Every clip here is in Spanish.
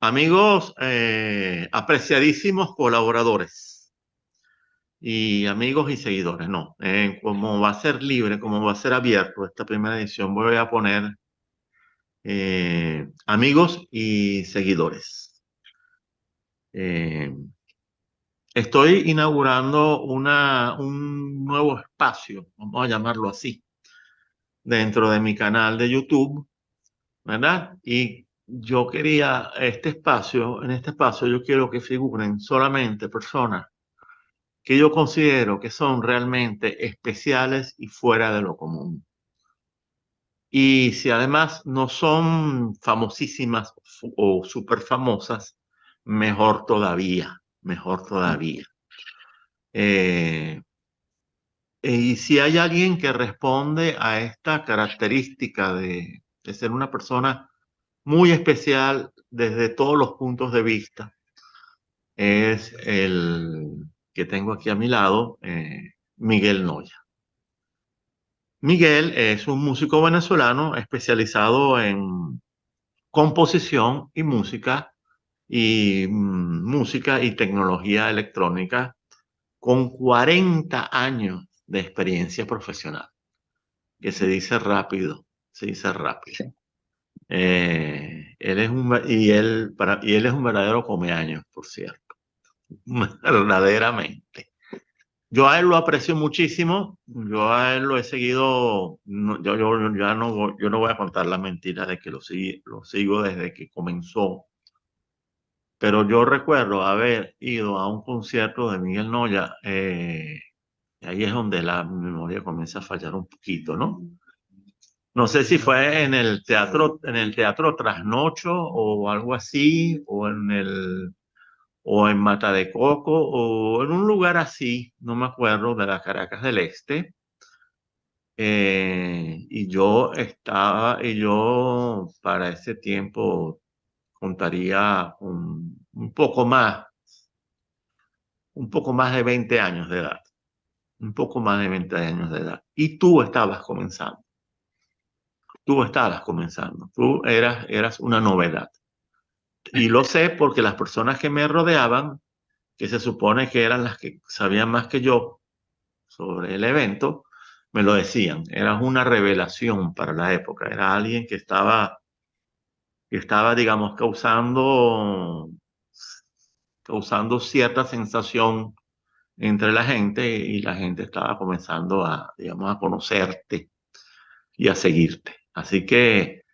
Amigos, apreciadísimos colaboradores y amigos y seguidores, no, como va a ser libre, como va a ser abierto esta primera edición, voy a poner amigos y seguidores. Eh, Estoy inaugurando un nuevo espacio, vamos a llamarlo así, dentro de mi canal de YouTube, ¿verdad? Y yo quería en este espacio yo quiero que figuren solamente personas que yo considero que son realmente especiales y fuera de lo común. Y si además no son famosísimas o súper famosas, mejor todavía, mejor todavía. Eh, y si hay alguien que responde a esta característica de ser una persona muy especial desde todos los puntos de vista, es el que tengo aquí a mi lado, Miguel Noya. Miguel es un músico venezolano especializado en composición y música y tecnología electrónica con 40 años de experiencia profesional, que se dice rápido, se dice rápido. Sí. Él es y él es un verdadero comeaños, por cierto, verdaderamente. Yo a él lo aprecio muchísimo, yo a él lo he seguido, yo no voy a contar la mentira de que lo sigo desde que comenzó, pero yo recuerdo haber ido a un concierto de Miguel Noya, y ahí es donde la memoria comienza a fallar un poquito, ¿no? No sé si fue en el teatro Trasnocho o algo así, o en Mata de Coco, o en un lugar así, no me acuerdo, de la Caracas del Este. Y yo para ese tiempo contaría un poco más de 20 años de edad, un poco más de 20 años de edad. Y tú estabas comenzando, eras una novedad. Y lo sé porque las personas que me rodeaban, que se supone que eran las que sabían más que yo sobre el evento, me lo decían. Eras una revelación para la época. Era alguien que estaba, digamos, causando cierta sensación entre la gente y la gente estaba comenzando digamos, a conocerte y a seguirte. Así que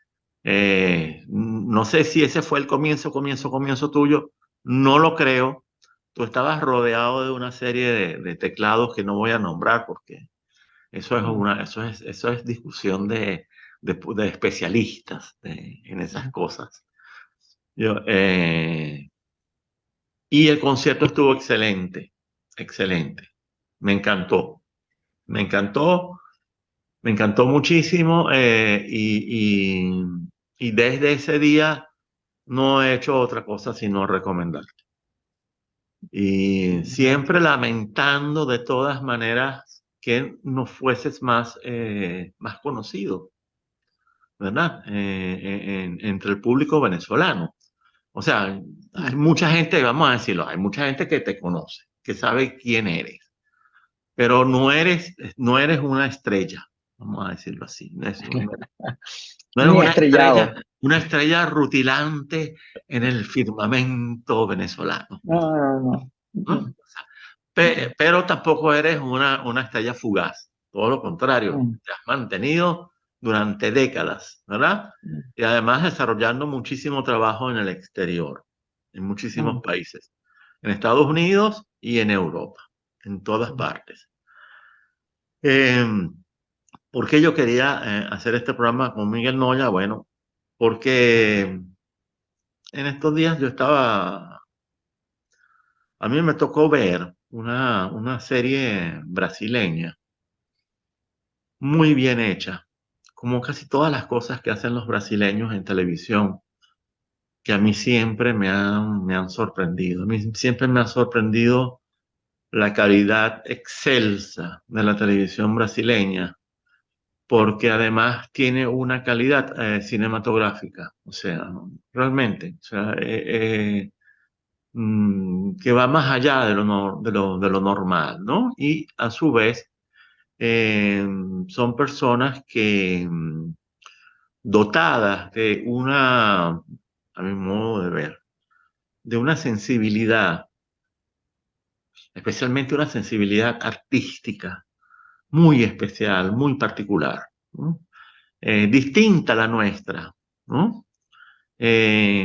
no sé si ese fue el comienzo tuyo. No lo creo. Tú estabas rodeado de una serie de teclados que no voy a nombrar porque eso es discusión de especialistas en esas cosas. Yo, y el concierto estuvo excelente, excelente. Me encantó, me encantó, me encantó muchísimo y desde ese día no he hecho otra cosa sino recomendarte. Y siempre lamentando de todas maneras que no fueses más conocido, ¿verdad? Entre el público venezolano. O sea, hay mucha gente, vamos a decirlo, hay mucha gente que te conoce, que sabe quién eres, pero no eres una estrella, vamos a decirlo así. No eres Ni estrellado. una estrella rutilante en el firmamento venezolano, No, no, no. ¿no? O sea, pero tampoco eres una estrella fugaz, todo lo contrario, Mm, te has mantenido durante décadas, ¿verdad? mm, Y además desarrollando muchísimo trabajo en el exterior, en muchísimos mm, países, en Estados Unidos y en Europa, en todas mm, partes. Eh, ¿Por qué yo quería hacer este programa con Miguel Noya? Bueno, porque en estos días a mí me tocó ver una serie brasileña muy bien hecha, como casi todas las cosas que hacen los brasileños en televisión, que a mí siempre me han sorprendido. A mí siempre me ha sorprendido la calidad excelsa de la televisión brasileña, porque además tiene una calidad cinematográfica, o sea, realmente, o sea, que va más allá de de lo normal, ¿no? Y a su vez, eh, son personas que dotadas de a mi modo de ver, de una sensibilidad, especialmente una sensibilidad artística muy especial, muy particular, ¿no? Distinta a la nuestra, ¿no?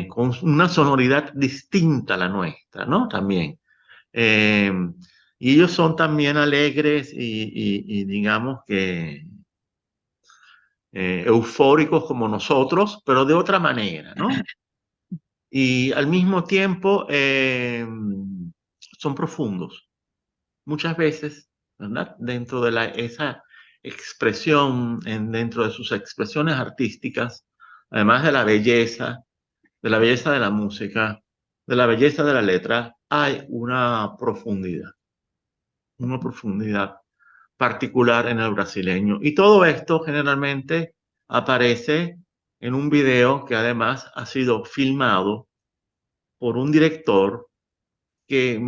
Con una sonoridad distinta a la nuestra, ¿no? También. Eh, y ellos son también alegres y digamos que eufóricos como nosotros, pero de otra manera, ¿no? Y al mismo tiempo son profundos. Muchas veces, ¿verdad? Dentro de esa expresión, dentro de sus expresiones artísticas, además de la belleza de la música, de la belleza de la letra, hay una profundidad particular en el brasileño. Y todo esto generalmente aparece en un video que además ha sido filmado por un director que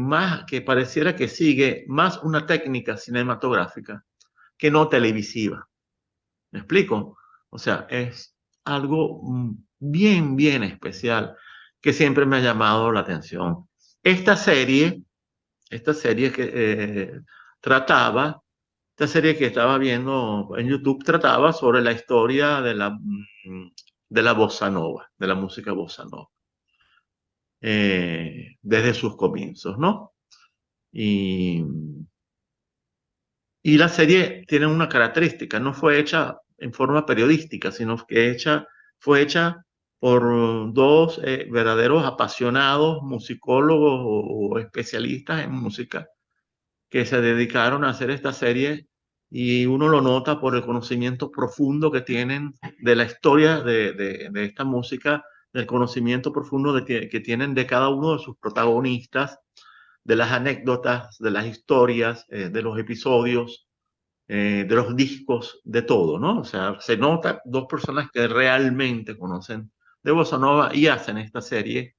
pareciera que sigue más una técnica cinematográfica que no televisiva. ¿Me explico? O sea, es algo bien especial que siempre me ha llamado la atención. Esta serie, esta serie que trataba, esta serie que estaba viendo en YouTube trataba sobre la historia de la bossa nova, de la música bossa nova, desde sus comienzos, ¿no? Y, y la serie tiene una característica, no fue hecha en forma periodística, sino que fue hecha por dos verdaderos apasionados musicólogos o especialistas en música que se dedicaron a hacer esta serie y uno lo nota por el conocimiento profundo que tienen de la historia de esta música, del conocimiento profundo que tienen de cada uno de sus protagonistas, de las anécdotas, de las historias, de los episodios, de los discos, de todo, ¿no? O sea, se nota dos personas que realmente conocen de Bossa Nova y hacen esta serie,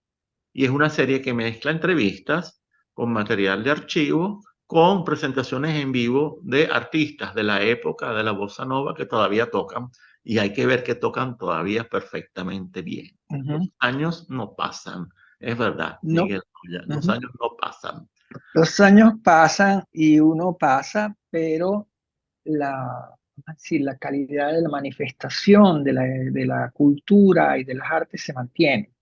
y es una serie que mezcla entrevistas con material de archivo, con presentaciones en vivo de artistas de la época de la Bossa Nova que todavía tocan, y hay que ver que tocan todavía perfectamente bien. Ujú. Los años no pasan, es verdad, No, Miguel, los ujú. años no pasan. Los años pasan y uno pasa, pero sí, la calidad de la manifestación de la cultura y de las artes se mantiene.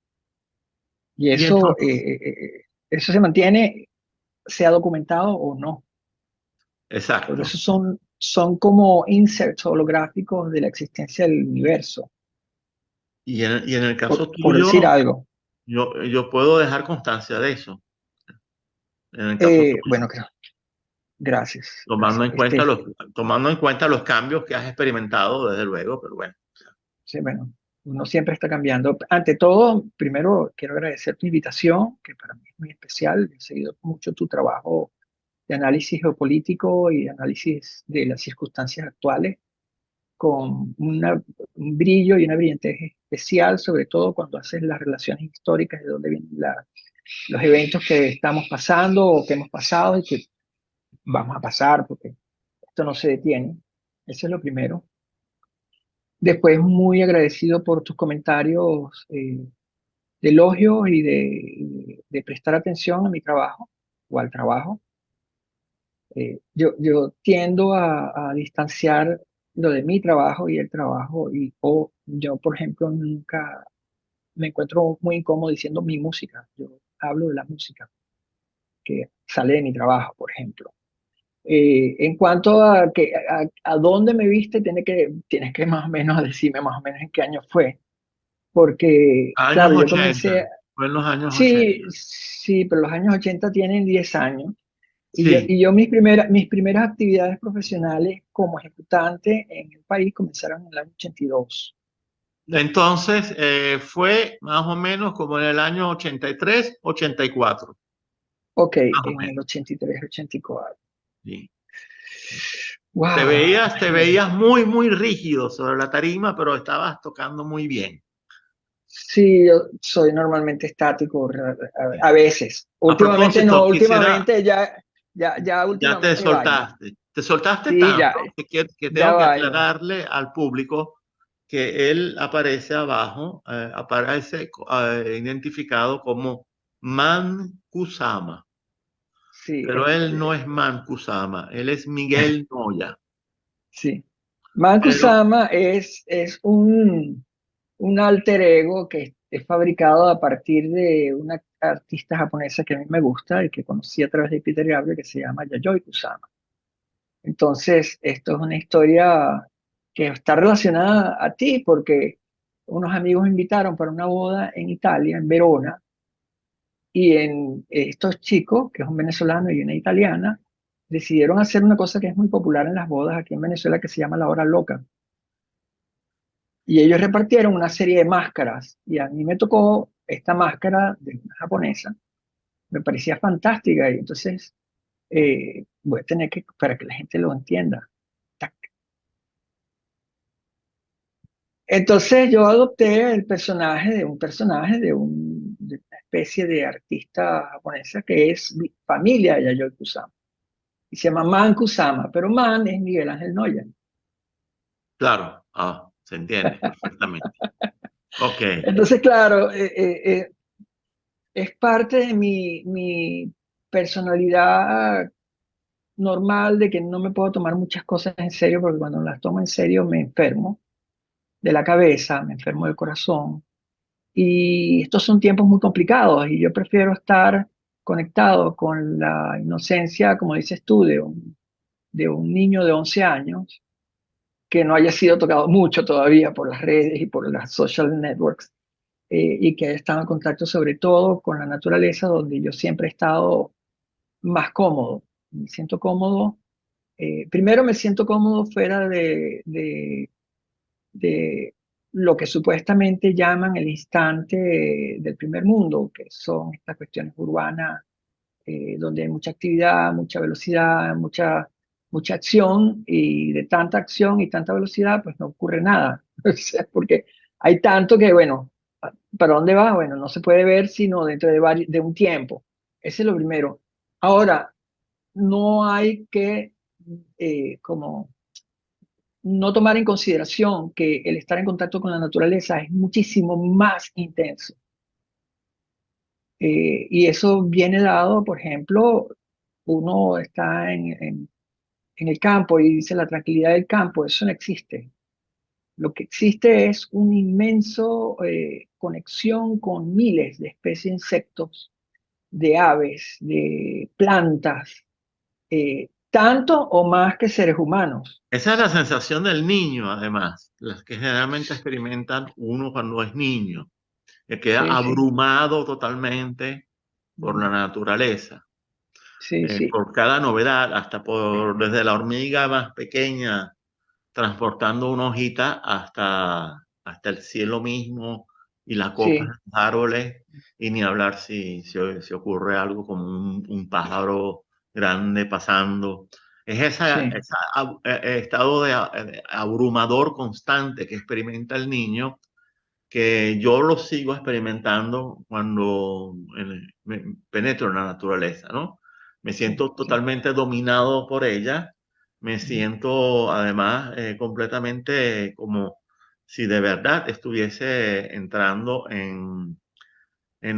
Y Y entonces, eso se mantiene, sea documentado o no. Por exacto. eso son como inserts holográficos de la existencia del universo, Y en el caso por decir tuyo, algo. yo puedo dejar constancia de eso. En el caso tuyo, Bueno, gracias, tomando gracias. en cuenta tomando en cuenta los cambios que has experimentado, desde luego, pero bueno. Sí, bueno, uno siempre está cambiando. Ante todo, primero quiero agradecer tu invitación, que para mí es muy especial. He seguido mucho tu trabajo de análisis geopolítico y de análisis de las circunstancias actuales, con un brillo y una brillantez especial, sobre todo cuando haces las relaciones históricas de dónde vienen los eventos que estamos pasando o que hemos pasado y que vamos a pasar, porque esto no se detiene. Eso es lo primero. Después, muy agradecido por tus comentarios de elogios y de prestar atención a mi trabajo o al trabajo. Yo tiendo a distanciar lo de mi trabajo y el trabajo, o yo, por ejemplo, nunca me encuentro muy incómodo diciendo mi música. Yo hablo de la música que sale de mi trabajo, por ejemplo. En cuanto a dónde me viste, tienes que más o menos decirme más o menos en qué año fue, porque, Años claro, yo 80, comencé, fue en los años 80. sí, sí, pero los años 80 tienen 10 años, Sí. y yo mis primeras actividades profesionales como ejecutante en el país comenzaron en el año 82. Entonces, fue más o menos como en el año 83, 84, Ok, más o en menos. el 83, 84. Sí. Wow. Te veías muy, muy rígido sobre la tarima, pero estabas tocando muy bien. Sí, yo soy normalmente estático a veces. A Últimamente no, propósito, últimamente ya ya últimamente va ya. te soltaste Sí, ya, tanto que ya tengo que va ya. aclararle al público que él aparece abajo, aparece identificado como Man Kusama, Sí, pero él no es Man Kusama, él es Miguel Noya. sí. Manku Pero, Sama es un alter ego que es fabricado a partir de una artista japonesa que a mí me gusta y que conocí a través de Peter Gabriel, que se llama Yayoi Kusama. Entonces, esto es una historia que está relacionada a ti porque unos amigos me invitaron para una boda en Italia, en Verona, y estos chicos, que es un venezolano y una italiana, decidieron hacer una cosa que es muy popular en las bodas aquí en Venezuela que se llama la hora loca. Y ellos repartieron una serie de máscaras y a mí me tocó esta máscara de una japonesa, me parecía fantástica y entonces voy a tener que, para que la gente lo entienda. Tac. Entonces yo adopté el personaje de un de una especie de artista japonesa que es familia de Yayoi Kusama. Y se llama Man Kusama, pero Man es Miguel Ángel Noya. claro, se entiende perfectamente. Ok, Entonces, claro, es parte de mi personalidad normal de que no me puedo tomar muchas cosas en serio porque cuando las tomo en serio me enfermo de la cabeza, me enfermo del corazón. Y estos son tiempos muy complicados y yo prefiero estar conectado con la inocencia, como dices tú, de un niño de 11 años que no haya sido tocado mucho todavía por las redes y por las social networks y que haya estado en contacto sobre todo con la naturaleza donde yo siempre he estado más cómodo. Me siento cómodo. Primero me siento cómodo fuera de lo que supuestamente llaman el instante del primer mundo, que son estas cuestiones urbanas, donde hay mucha actividad, mucha velocidad, mucha acción, y de tanta acción y tanta velocidad, pues no ocurre nada. O sea, porque hay tanto que, bueno, ¿para dónde va? Bueno, no se puede ver sino dentro de un tiempo. Ese es lo primero. Ahora, no hay que como no tomar en consideración que el estar en contacto con la naturaleza es muchísimo más intenso. Y eso viene dado, por ejemplo, uno está en el campo y dice la tranquilidad del campo, eso no existe. Lo que existe es una inmenso conexión con miles de especies de insectos, de aves, de plantas, tanto o más que seres humanos. esa es la sensación del niño, además, las que generalmente experimentan uno cuando es niño, que queda Sí, sí. abrumado totalmente por la Mm. naturaleza, Sí, sí, por cada novedad, hasta desde la hormiga más pequeña transportando una hojita hasta el cielo mismo y la copa de sí, los árboles, y ni hablar si ocurre algo como un pájaro grande pasando. Es sí. ese estado de abrumador constante que experimenta el niño, que yo lo sigo experimentando cuando me penetro en la naturaleza, ¿no? Me Sí, siento sí. totalmente dominado por ella, me Ujú, siento además completamente como si de verdad estuviese entrando en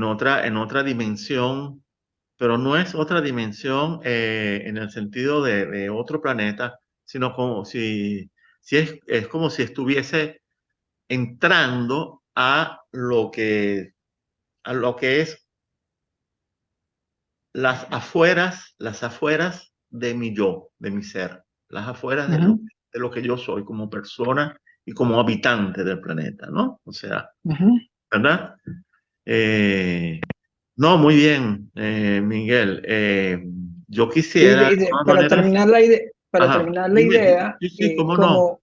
otra dimensión, pero no es otra dimensión en el sentido de otro planeta, sino como si es como si estuviese entrando a lo que es las afueras de mi yo, de mi ser, las afueras ujú, de lo que yo soy como persona y como habitante del planeta, ¿no? O sea, ujú. ¿verdad? Eh, no, muy bien, Miguel. Yo Y quisiera, de todas maneras, para ajá, terminar la dime, idea, sí, sí, cómo no,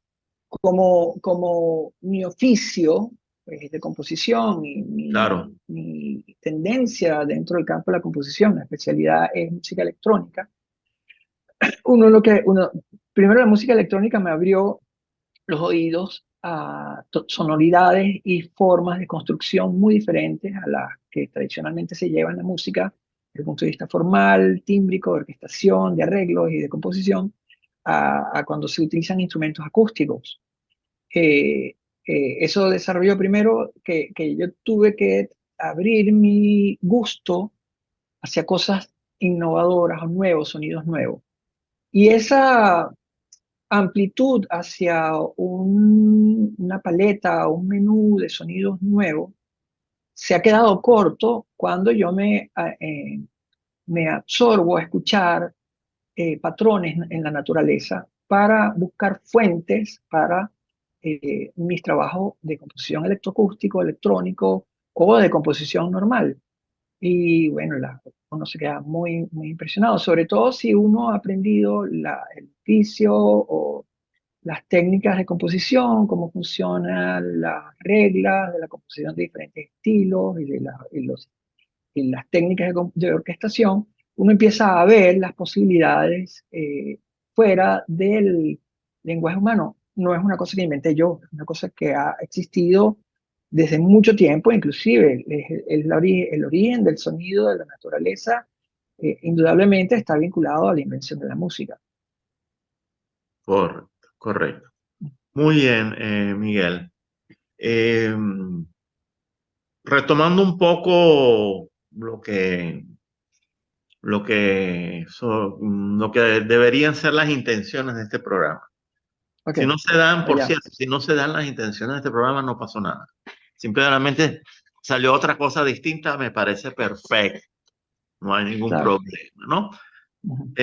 como mi oficio pues, de composición y claro, mi tendencia dentro del campo de la composición, la especialidad es música electrónica, primero la música electrónica me abrió los oídos a sonoridades y formas de construcción muy diferentes a las que tradicionalmente se lleva en la música, desde el punto de vista formal, tímbrico, de orquestación, de arreglos y de composición, a cuando se utilizan instrumentos acústicos. Eh, Eso desarrolló primero que yo tuve que abrir mi gusto hacia cosas innovadoras o nuevos, sonidos nuevos. Y esa amplitud hacia una paleta o un menú de sonidos nuevos se ha quedado corto cuando yo me absorbo a escuchar patrones en la naturaleza para buscar fuentes para mis trabajos de composición electroacústico, electrónico o de composición normal. Y bueno, uno se queda muy, muy impresionado, sobre todo si uno ha aprendido el oficio o las técnicas de composición, cómo funcionan las reglas de la composición de diferentes estilos y las técnicas de orquestación, uno empieza a ver las posibilidades fuera del lenguaje humano. No es una cosa que inventé yo, es una cosa que ha existido desde mucho tiempo, inclusive el origen del sonido de la naturaleza indudablemente está vinculado a la invención de la música. Correcto, correcto. Muy bien, Miguel. Eh, Retomando un poco lo que deberían ser las intenciones de este programa. Ok, Si no se dan, por allá, cierto, si no se dan las intenciones de este programa, no pasó nada. Simplemente salió otra cosa distinta, me parece perfecto. No hay ningún claro. problema, ¿no? Ujú.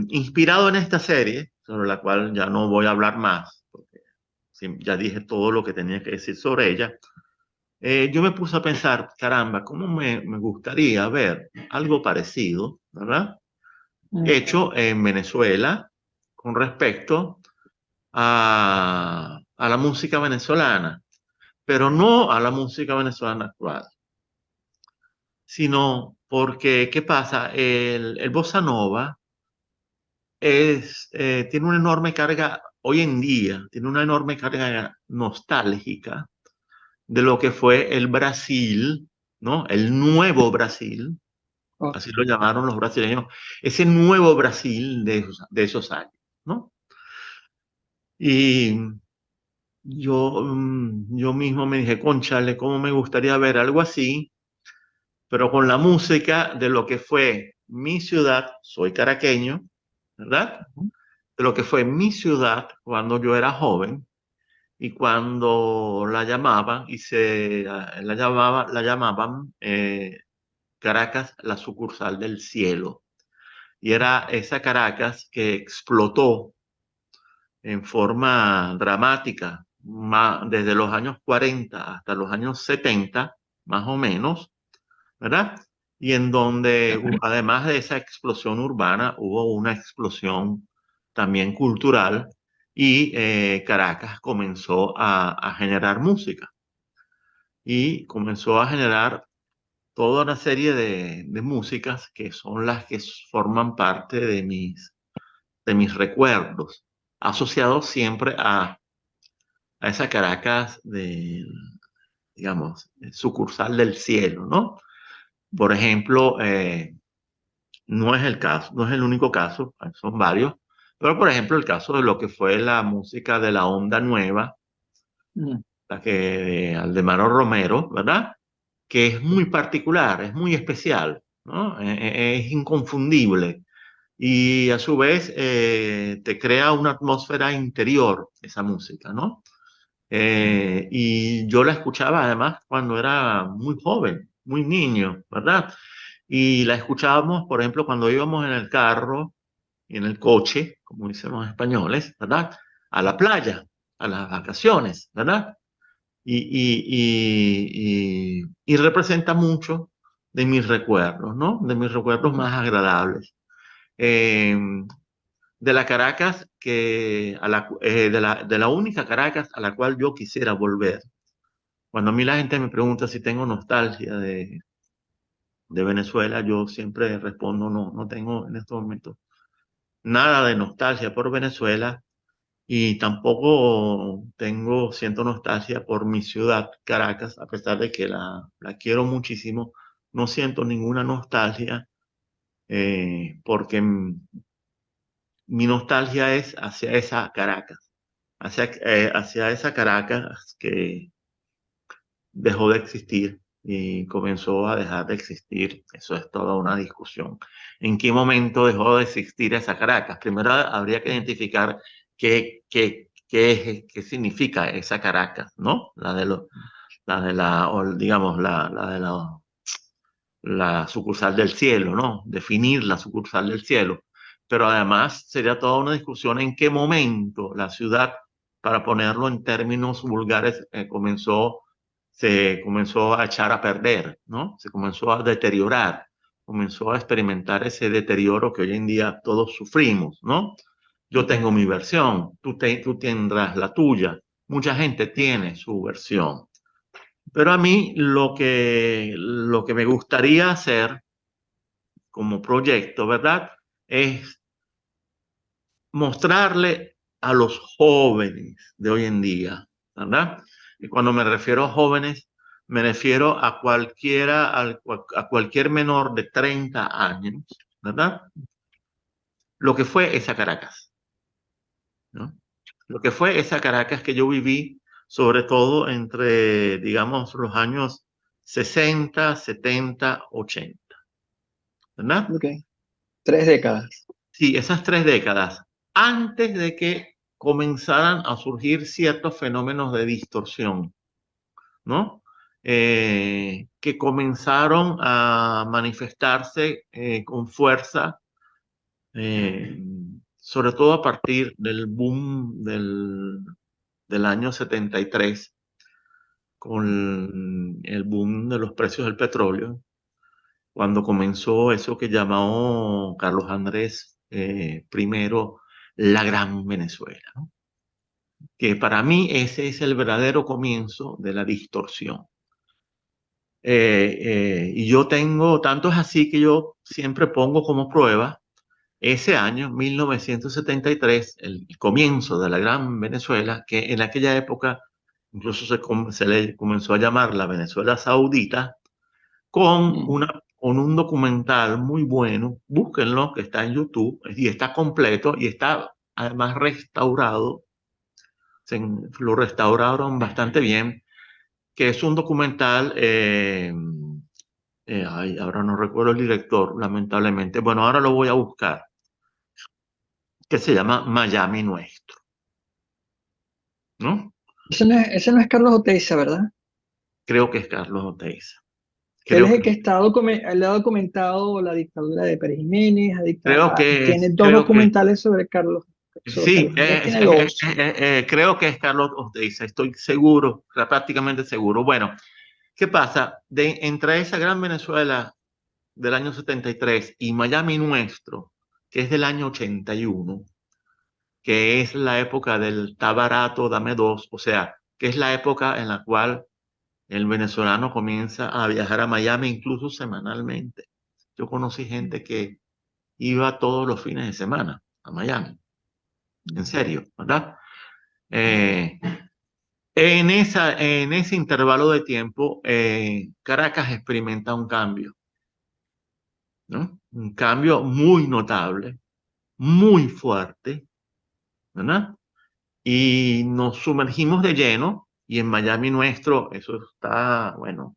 Inspirado en esta serie, sobre la cual ya no voy a hablar más, porque ya dije todo lo que tenía que decir sobre ella, yo me puse a pensar, caramba, ¿cómo me gustaría ver algo parecido, ¿verdad? Mm, Hecho en Venezuela con respecto a la música venezolana, pero no a la música venezolana actual, sino porque, ¿qué pasa? El bossa nova tiene una enorme carga, hoy en día, tiene una enorme carga nostálgica de lo que fue el Brasil, ¿no? El nuevo Brasil, oh, así lo llamaron los brasileños, ese nuevo Brasil de esos años, ¿no? Y yo mismo me dije, cónchale, cómo me gustaría ver algo así, pero con la música de lo que fue mi ciudad, soy caraqueño, ¿verdad? ujú, De lo que fue mi ciudad cuando yo era joven y cuando la llamaban la llamaban Caracas, la sucursal del cielo. Y era esa Caracas que explotó en forma dramática desde los años 40 hasta los años 70, más o menos, ¿verdad? Y en donde, además de esa explosión urbana, hubo una explosión también cultural y Caracas comenzó a generar música y comenzó a generar toda una serie de músicas que son las que forman parte de mis recuerdos, asociados siempre a esa Caracas de, digamos, sucursal del cielo, ¿no? Por ejemplo, no es el caso, no es el único caso, son varios, pero por ejemplo el caso de lo que fue la música de la onda nueva, mm, la que de Aldemaro Romero, ¿verdad? Que es muy particular, es muy especial, ¿no? Es inconfundible y a su vez te crea una atmósfera interior esa música, ¿no? Y yo la escuchaba además cuando era muy joven, muy niño, ¿verdad? Y la escuchábamos, por ejemplo, cuando íbamos en el carro y en el coche, como dicen los españoles, ¿verdad? A la playa, a las vacaciones, ¿verdad? Y representa mucho de mis recuerdos, ¿no? De mis recuerdos más agradables. Eh, de la Caracas de la única Caracas a la cual yo quisiera volver. Cuando a mí la gente me pregunta si tengo nostalgia de Venezuela, yo siempre respondo no, no tengo en estos momentos nada de nostalgia por Venezuela y tampoco siento nostalgia por mi ciudad, Caracas, a pesar de que la quiero muchísimo. No siento ninguna nostalgia porque mi nostalgia es hacia esa Caracas, hacia esa Caracas que dejó de existir y comenzó a dejar de existir. Eso es toda una discusión. ¿En qué momento dejó de existir esa Caracas? Primero habría que identificar qué significa esa Caracas, ¿no? Digamos, la sucursal del cielo, ¿no? Definir la sucursal del cielo. Pero además sería toda una discusión en qué momento la ciudad, para ponerlo en términos vulgares, se comenzó a echar a perder, ¿no? Se comenzó a deteriorar, comenzó a experimentar ese deterioro que hoy en día todos sufrimos, ¿no? Yo tengo mi versión, tú tendrás la tuya, mucha gente tiene su versión. Pero a mí lo que me gustaría hacer como proyecto, ¿verdad? Es mostrarle a los jóvenes de hoy en día, ¿verdad? Y cuando me refiero a jóvenes, me refiero a a cualquier menor de 30 años, ¿verdad? Lo que fue esa Caracas, ¿no? Lo que fue esa Caracas que yo viví, sobre todo entre, digamos, los años 60, 70, 80, ¿verdad? Ok, 3 décadas. Sí, esas 3 décadas, antes de que comenzaran a surgir ciertos fenómenos de distorsión, ¿no? Que comenzaron a manifestarse con fuerza, eh, sobre todo a partir del boom del año 73, con el boom de los precios del petróleo, cuando comenzó eso que llamó Carlos Andrés primero la Gran Venezuela, ¿no? Que para mí ese es el verdadero comienzo de la distorsión. Y yo tanto es así que yo siempre pongo como prueba ese año, 1973, el comienzo de la Gran Venezuela, que en aquella época incluso se le comenzó a llamar la Venezuela Saudita, Mm. con un documental muy bueno, búsquenlo, que está en YouTube y está completo y está además restaurado, lo restauraron bastante bien, que es un documental, ay, ahora no recuerdo el director, lamentablemente, bueno, ahora lo voy a buscar, que se llama Miami Nuestro, ¿no? Ese no es Carlos Oteiza, ¿verdad? Creo que es Carlos Oteiza. Él Creo es que, el que él ha documentado la dictadura de Pérez Jiménez, creo que tiene es, dos documentales sobre sí, Carlos Andrés, tiene dos. creo que es Carlos Oteiza, estoy seguro, prácticamente seguro. Bueno, ¿qué pasa? Entre esa gran Venezuela del año 73 y Miami Nuestro, que es del año 81, que es la época del está barato, dame dos, o sea, que es la época en la cual el venezolano comienza a viajar a Miami incluso semanalmente. Yo conocí gente que iba todos los fines de semana a Miami, en serio, ¿verdad? Eh, en ese intervalo de tiempo, Caracas experimenta un cambio, ¿no? Un cambio muy notable, muy fuerte, ¿verdad? Y nos sumergimos de lleno y en Miami Nuestro, eso está, bueno,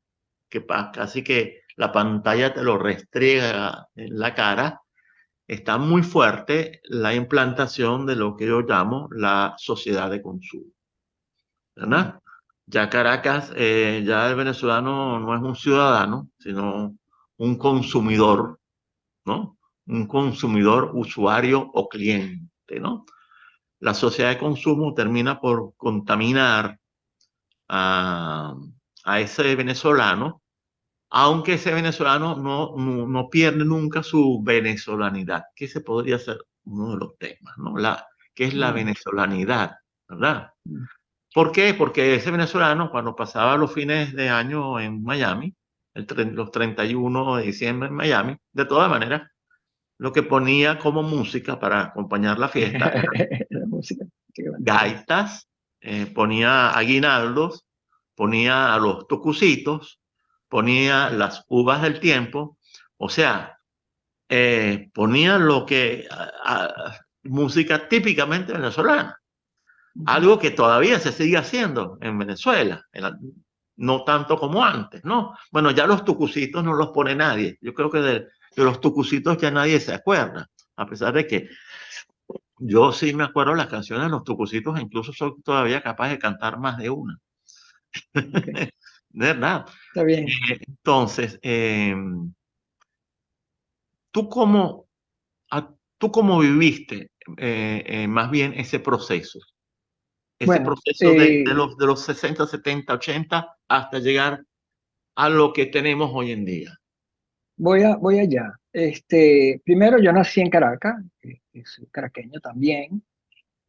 casi que la pantalla te lo restriega en la cara. Está muy fuerte la implantación de lo que yo llamo la sociedad de consumo, ¿verdad? Ya Caracas, ya el venezolano no es un ciudadano, sino un consumidor, ¿no? Un consumidor, usuario o cliente, ¿no? La sociedad de consumo termina por contaminar a, a ese venezolano, aunque ese venezolano no pierde nunca su venezolanidad, que ese podría ser uno de los temas, ¿no? ¿Qué es la Mm, venezolanidad? ¿Verdad? mm, ¿Por qué? Porque ese venezolano, cuando pasaba los fines de año en Miami, los 31 de diciembre en Miami, de todas maneras, lo que ponía como música para acompañar la fiesta eran La música de Venezuela. gaitas, ponía aguinaldos, ponía a los tucucitos, ponía las uvas del tiempo, o sea, ponía lo que, música típicamente venezolana, Ujú. algo que todavía se sigue haciendo en Venezuela, no tanto como antes, ¿no? Bueno, ya los tucucitos no los pone nadie, yo creo que de los tucucitos ya nadie se acuerda, a pesar de que yo sí me acuerdo las canciones de los tucucitos, e incluso soy todavía capaz de cantar más de una. Ok, De verdad. está bien. Entonces, ¿tú cómo, tú cómo viviste más bien ese proceso? Ese Bueno, proceso de los 60, 70, 80 hasta llegar a lo que tenemos hoy en día. voy allá. Primero, yo nací en Caracas, soy caraqueño también,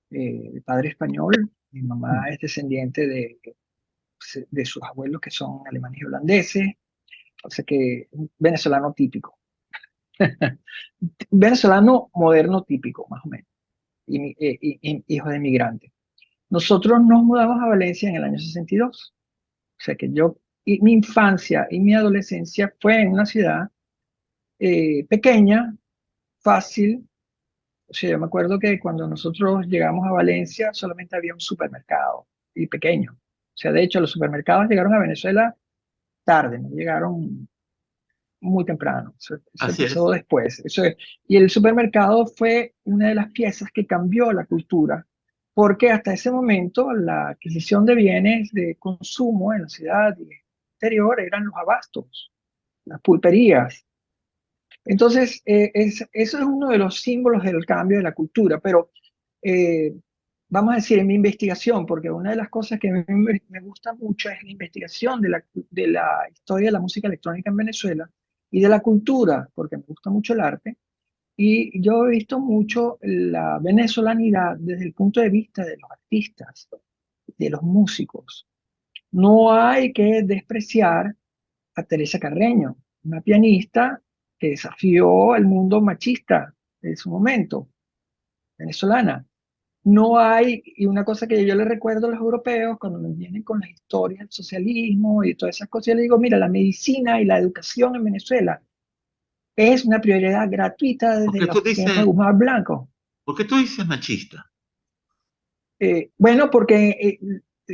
de padre español. Mi mamá es descendiente de sus abuelos que son alemanes y holandeses, o sea que un venezolano típico. Venezolano moderno típico, más o menos, hijo de inmigrantes. Nosotros nos mudamos a Valencia en el año 62. O sea que mi infancia y mi adolescencia fue en una ciudad pequeña, fácil. O sea, yo me acuerdo que cuando nosotros llegamos a Valencia solamente había un supermercado y pequeño. O sea, de hecho, los supermercados llegaron a Venezuela tarde, no llegaron muy temprano. Eso Así empezó es. después. Y el supermercado fue una de las piezas que cambió la cultura, porque hasta ese momento la adquisición de bienes de consumo en la ciudad y en el exterior eran los abastos, las pulperías. Entonces, eso es uno de los símbolos del cambio de la cultura, pero eh, vamos a decir, en mi investigación, porque una de las cosas que me gusta mucho es la investigación de la historia de la música electrónica en Venezuela y de la cultura, porque me gusta mucho el arte, y yo he visto mucho la venezolanidad desde el punto de vista de los artistas, de los músicos. No hay que despreciar a Teresa Carreño, una pianista que desafió el mundo machista de su momento, venezolana. No hay, y una cosa que yo le recuerdo a los europeos cuando me vienen con las historias del socialismo y todas esas cosas, yo le digo, mira, la medicina y la educación en Venezuela es una prioridad gratuita ¿Por desde qué los tú tiempos de dices, Guzmán Blanco. por qué tú dices machista? Bueno, porque,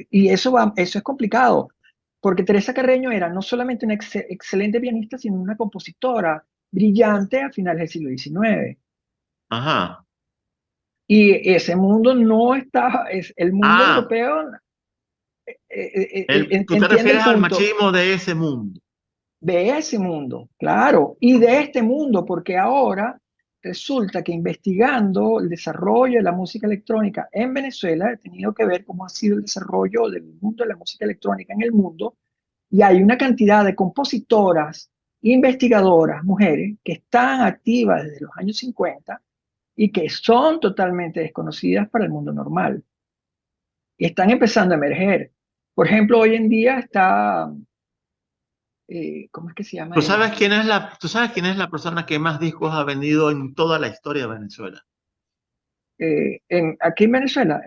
y eso es complicado, porque Teresa Carreño era no solamente una excelente pianista, sino una compositora brillante a finales del siglo XIX. Ajá. Y ese mundo no estaba, el mundo Ah, europeo tú te entiende refieres el al punto machismo de ese mundo. de ese mundo, claro, y de este mundo, porque ahora resulta que investigando el desarrollo de la música electrónica en Venezuela, he tenido que ver cómo ha sido el desarrollo del mundo de la música electrónica en el mundo, y hay una cantidad de compositoras, investigadoras, mujeres, que están activas desde los años 50 y que son totalmente desconocidas para el mundo normal. Y están empezando a emerger. Por ejemplo, hoy en día está, ¿cómo es que se llama ella? Tú sabes quién es la persona que más discos ha vendido en toda la historia de Venezuela? Aquí en Venezuela,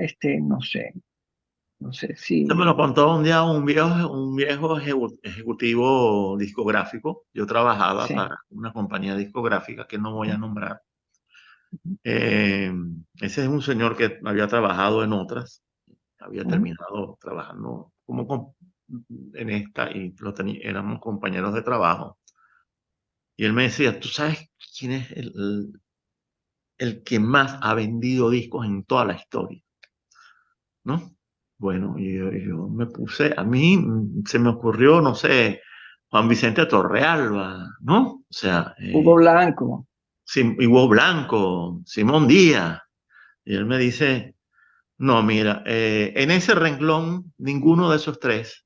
no sé Se me lo si, contó un día un viejo ejecutivo discográfico. Yo trabajaba sí. para una compañía discográfica que no voy a nombrar. Ujú, Eh, Ese es un señor que había trabajado en otras, había ujú. terminado trabajando en esta y éramos compañeros de trabajo. Y él me decía, ¿tú sabes quién es el que más ha vendido discos en toda la historia? ¿No? Bueno, yo me puse, a mí se me ocurrió, no sé, Juan Vicente Torrealba, ¿no? O sea, Hugo Blanco, Hugo Blanco, Simón Díaz. Y él me dice, no, mira, en ese renglón ninguno de esos tres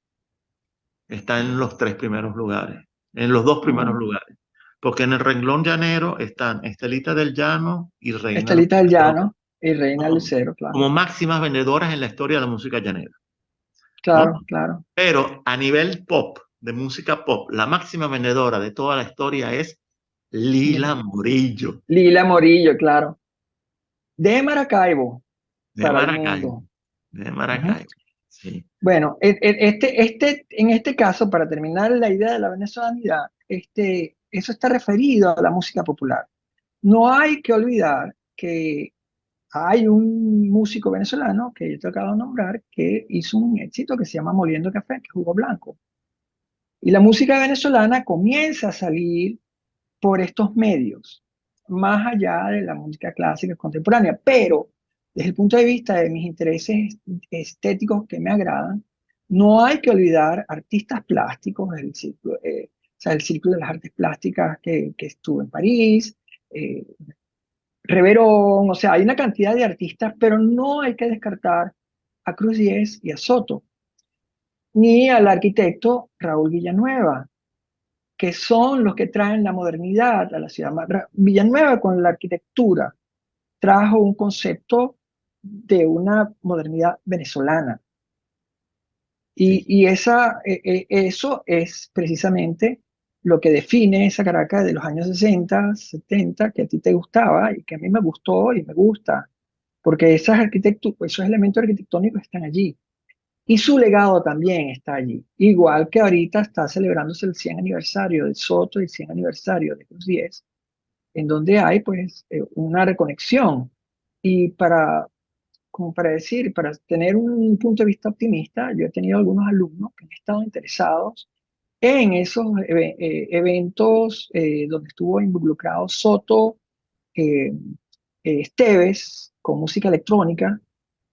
está en los tres primeros lugares, en los dos primeros ¿no? lugares. Porque en el renglón llanero están Estelita del Llano y Reina Estelita del Lucero Llano y Reina como, Lucero, claro. como máximas vendedoras en la historia de la música llanera, ¿no? Claro, claro. Pero a nivel pop, de música pop, la máxima vendedora de toda la historia es Lila Dime. Morillo, Lila Morillo, claro. De Maracaibo de para el Maracaibo, mundo. de Ujú. Maracaibo. Sí, Bueno, en este caso, para terminar la idea de la venezolanidad, eso está referido a la música popular. No hay que olvidar que hay un músico venezolano que yo te acabo de nombrar que hizo un éxito que se llama Moliendo Café, que es Hugo Blanco. Y la música venezolana comienza a salir por estos medios, más allá de la música clásica contemporánea, pero desde el punto de vista de mis intereses estéticos que me agradan, no hay que olvidar artistas plásticos, o sea, el Círculo de las Artes Plásticas que estuvo en París, eh, Reverón, o sea, hay una cantidad de artistas, pero no hay que descartar a Cruz Diez y a Soto, ni al arquitecto Raúl Villanueva, que son los que traen la modernidad a la ciudad. Villanueva con la arquitectura trajo un concepto de una modernidad venezolana. sí. Eso es precisamente lo que define esa Caracas de los años 60, 70, que a ti te gustaba y que a mí me gustó y me gusta, porque esos elementos arquitectónicos están allí. Y su legado también está allí. Igual que ahorita está celebrándose el 100 aniversario de Soto y el 100 aniversario de Cruz Diez, en donde hay pues una reconexión. Y como para decir, para tener un punto de vista optimista, yo he tenido algunos alumnos que han estado interesados en esos eventos donde estuvo involucrado Soto, eh, Esteves con música electrónica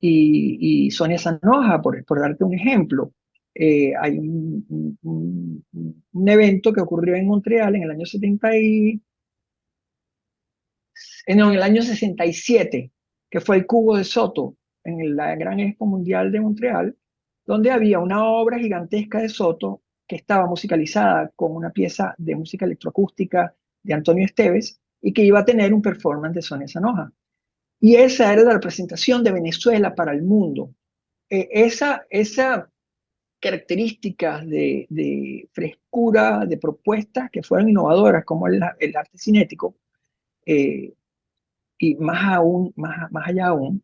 y Sonia Sanoja, por darte un ejemplo. Hay un evento que ocurrió en Montreal en el año 70 no, en el año 67, que fue el Cubo de Soto, en la Gran Expo Mundial de Montreal, donde había una obra gigantesca de Soto que estaba musicalizada con una pieza de música electroacústica de Antonio Esteves y que iba a tener un performance de Sonia Sanoja. Y esa era la representación de Venezuela para el mundo. Esa características de frescura, de propuestas que fueron innovadoras, como el arte cinético, eh, y más allá aún,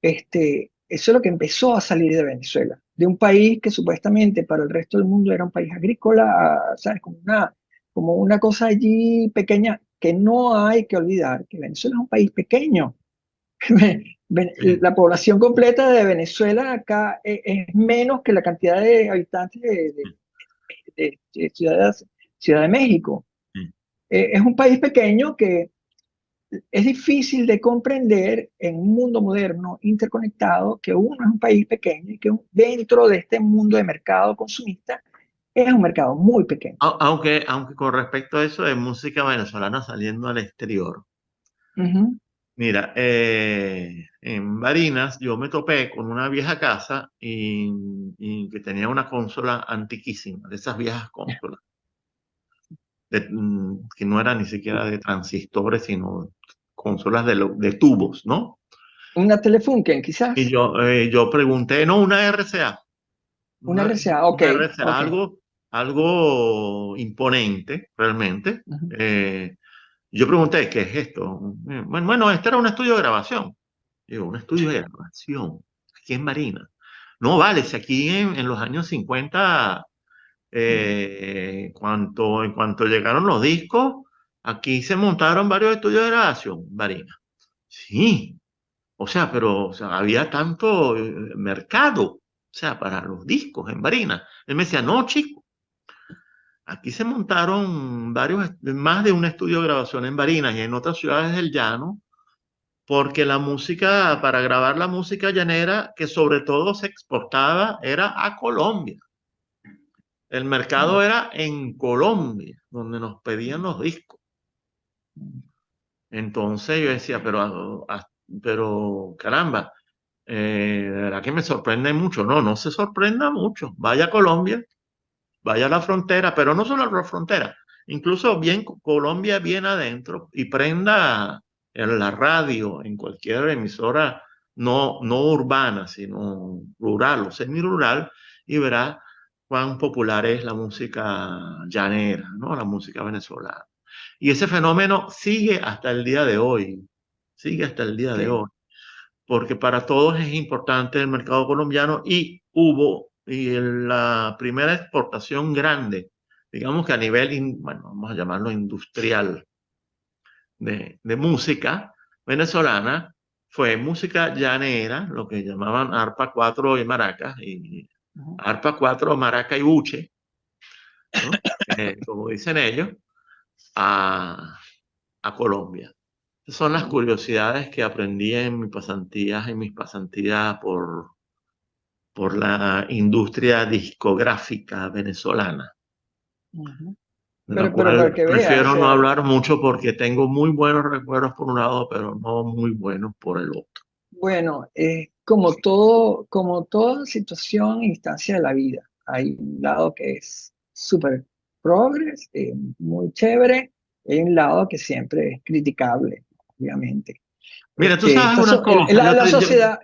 eso es lo que empezó a salir de Venezuela, de un país que supuestamente para el resto del mundo era un país agrícola, ¿sabes? Como una cosa allí pequeña, que no hay que olvidar que Venezuela es un país pequeño. Sí. La población completa de Venezuela acá es menos que la cantidad de habitantes de Ciudad de México. Sí. Es un país pequeño que es difícil de comprender en un mundo moderno, interconectado, que uno es un país pequeño y que dentro de este mundo de mercado consumista es un mercado muy pequeño. Aunque con respecto a eso de música venezolana saliendo al exterior, Ujú. mira, en Barinas yo me topé con una vieja casa y que tenía una consola antiquísima, de esas viejas consolas, que no eran ni siquiera de transistores, sino consolas de tubos, ¿no? Una Telefunken, Y quizás. yo pregunté, no, una RCA, Una RCA, ok, una RCA, ok. algo imponente, realmente. Ujú. Yo pregunté, ¿qué es esto? Bueno, este era un estudio de grabación. Digo, un estudio de grabación, aquí en Marina. No, vale, si aquí en los años 50, en cuanto llegaron los discos, aquí se montaron varios estudios de grabación, Marina. Sí, o sea, pero o sea, había tanto mercado, o sea, para los discos en Marina. Él me decía, no, chico, aquí se montaron más de un estudio de grabación en Barinas y en otras ciudades del llano, porque la música, para grabar la música llanera, que sobre todo se exportaba, era a Colombia. El mercado era en Colombia, donde nos pedían los discos. Entonces yo decía, pero caramba, de verdad que me sorprende mucho. No, no se sorprenda mucho. Vaya a Colombia, vaya a la frontera, pero no solo a la frontera, incluso bien Colombia bien adentro y prenda en la radio, en cualquier emisora no urbana, sino rural o semirural, y verá cuán popular es la música llanera, ¿no? La música venezolana. Y ese fenómeno sigue hasta el día de hoy, sigue hasta el día de ok. hoy, porque para todos es importante el mercado colombiano y la primera exportación grande, digamos que a nivel, bueno, vamos a llamarlo industrial, de música venezolana, fue música llanera, lo que llamaban arpa 4 y maracas, y Ujú, arpa 4 maraca y buche, ¿no? Como dicen ellos, a, a Colombia. Esas son las curiosidades que aprendí en mis pasantías por la industria discográfica venezolana, ujú. de la Pero para cual que veas, o prefiero no sea, hablar mucho porque tengo muy buenos recuerdos por un lado, pero no muy buenos por el otro. bueno, como todo, como toda situación e instancia de la vida, hay un lado que es súper progres, muy chévere, y hay un lado que siempre es criticable, obviamente. Mira, tú sabes una cosa,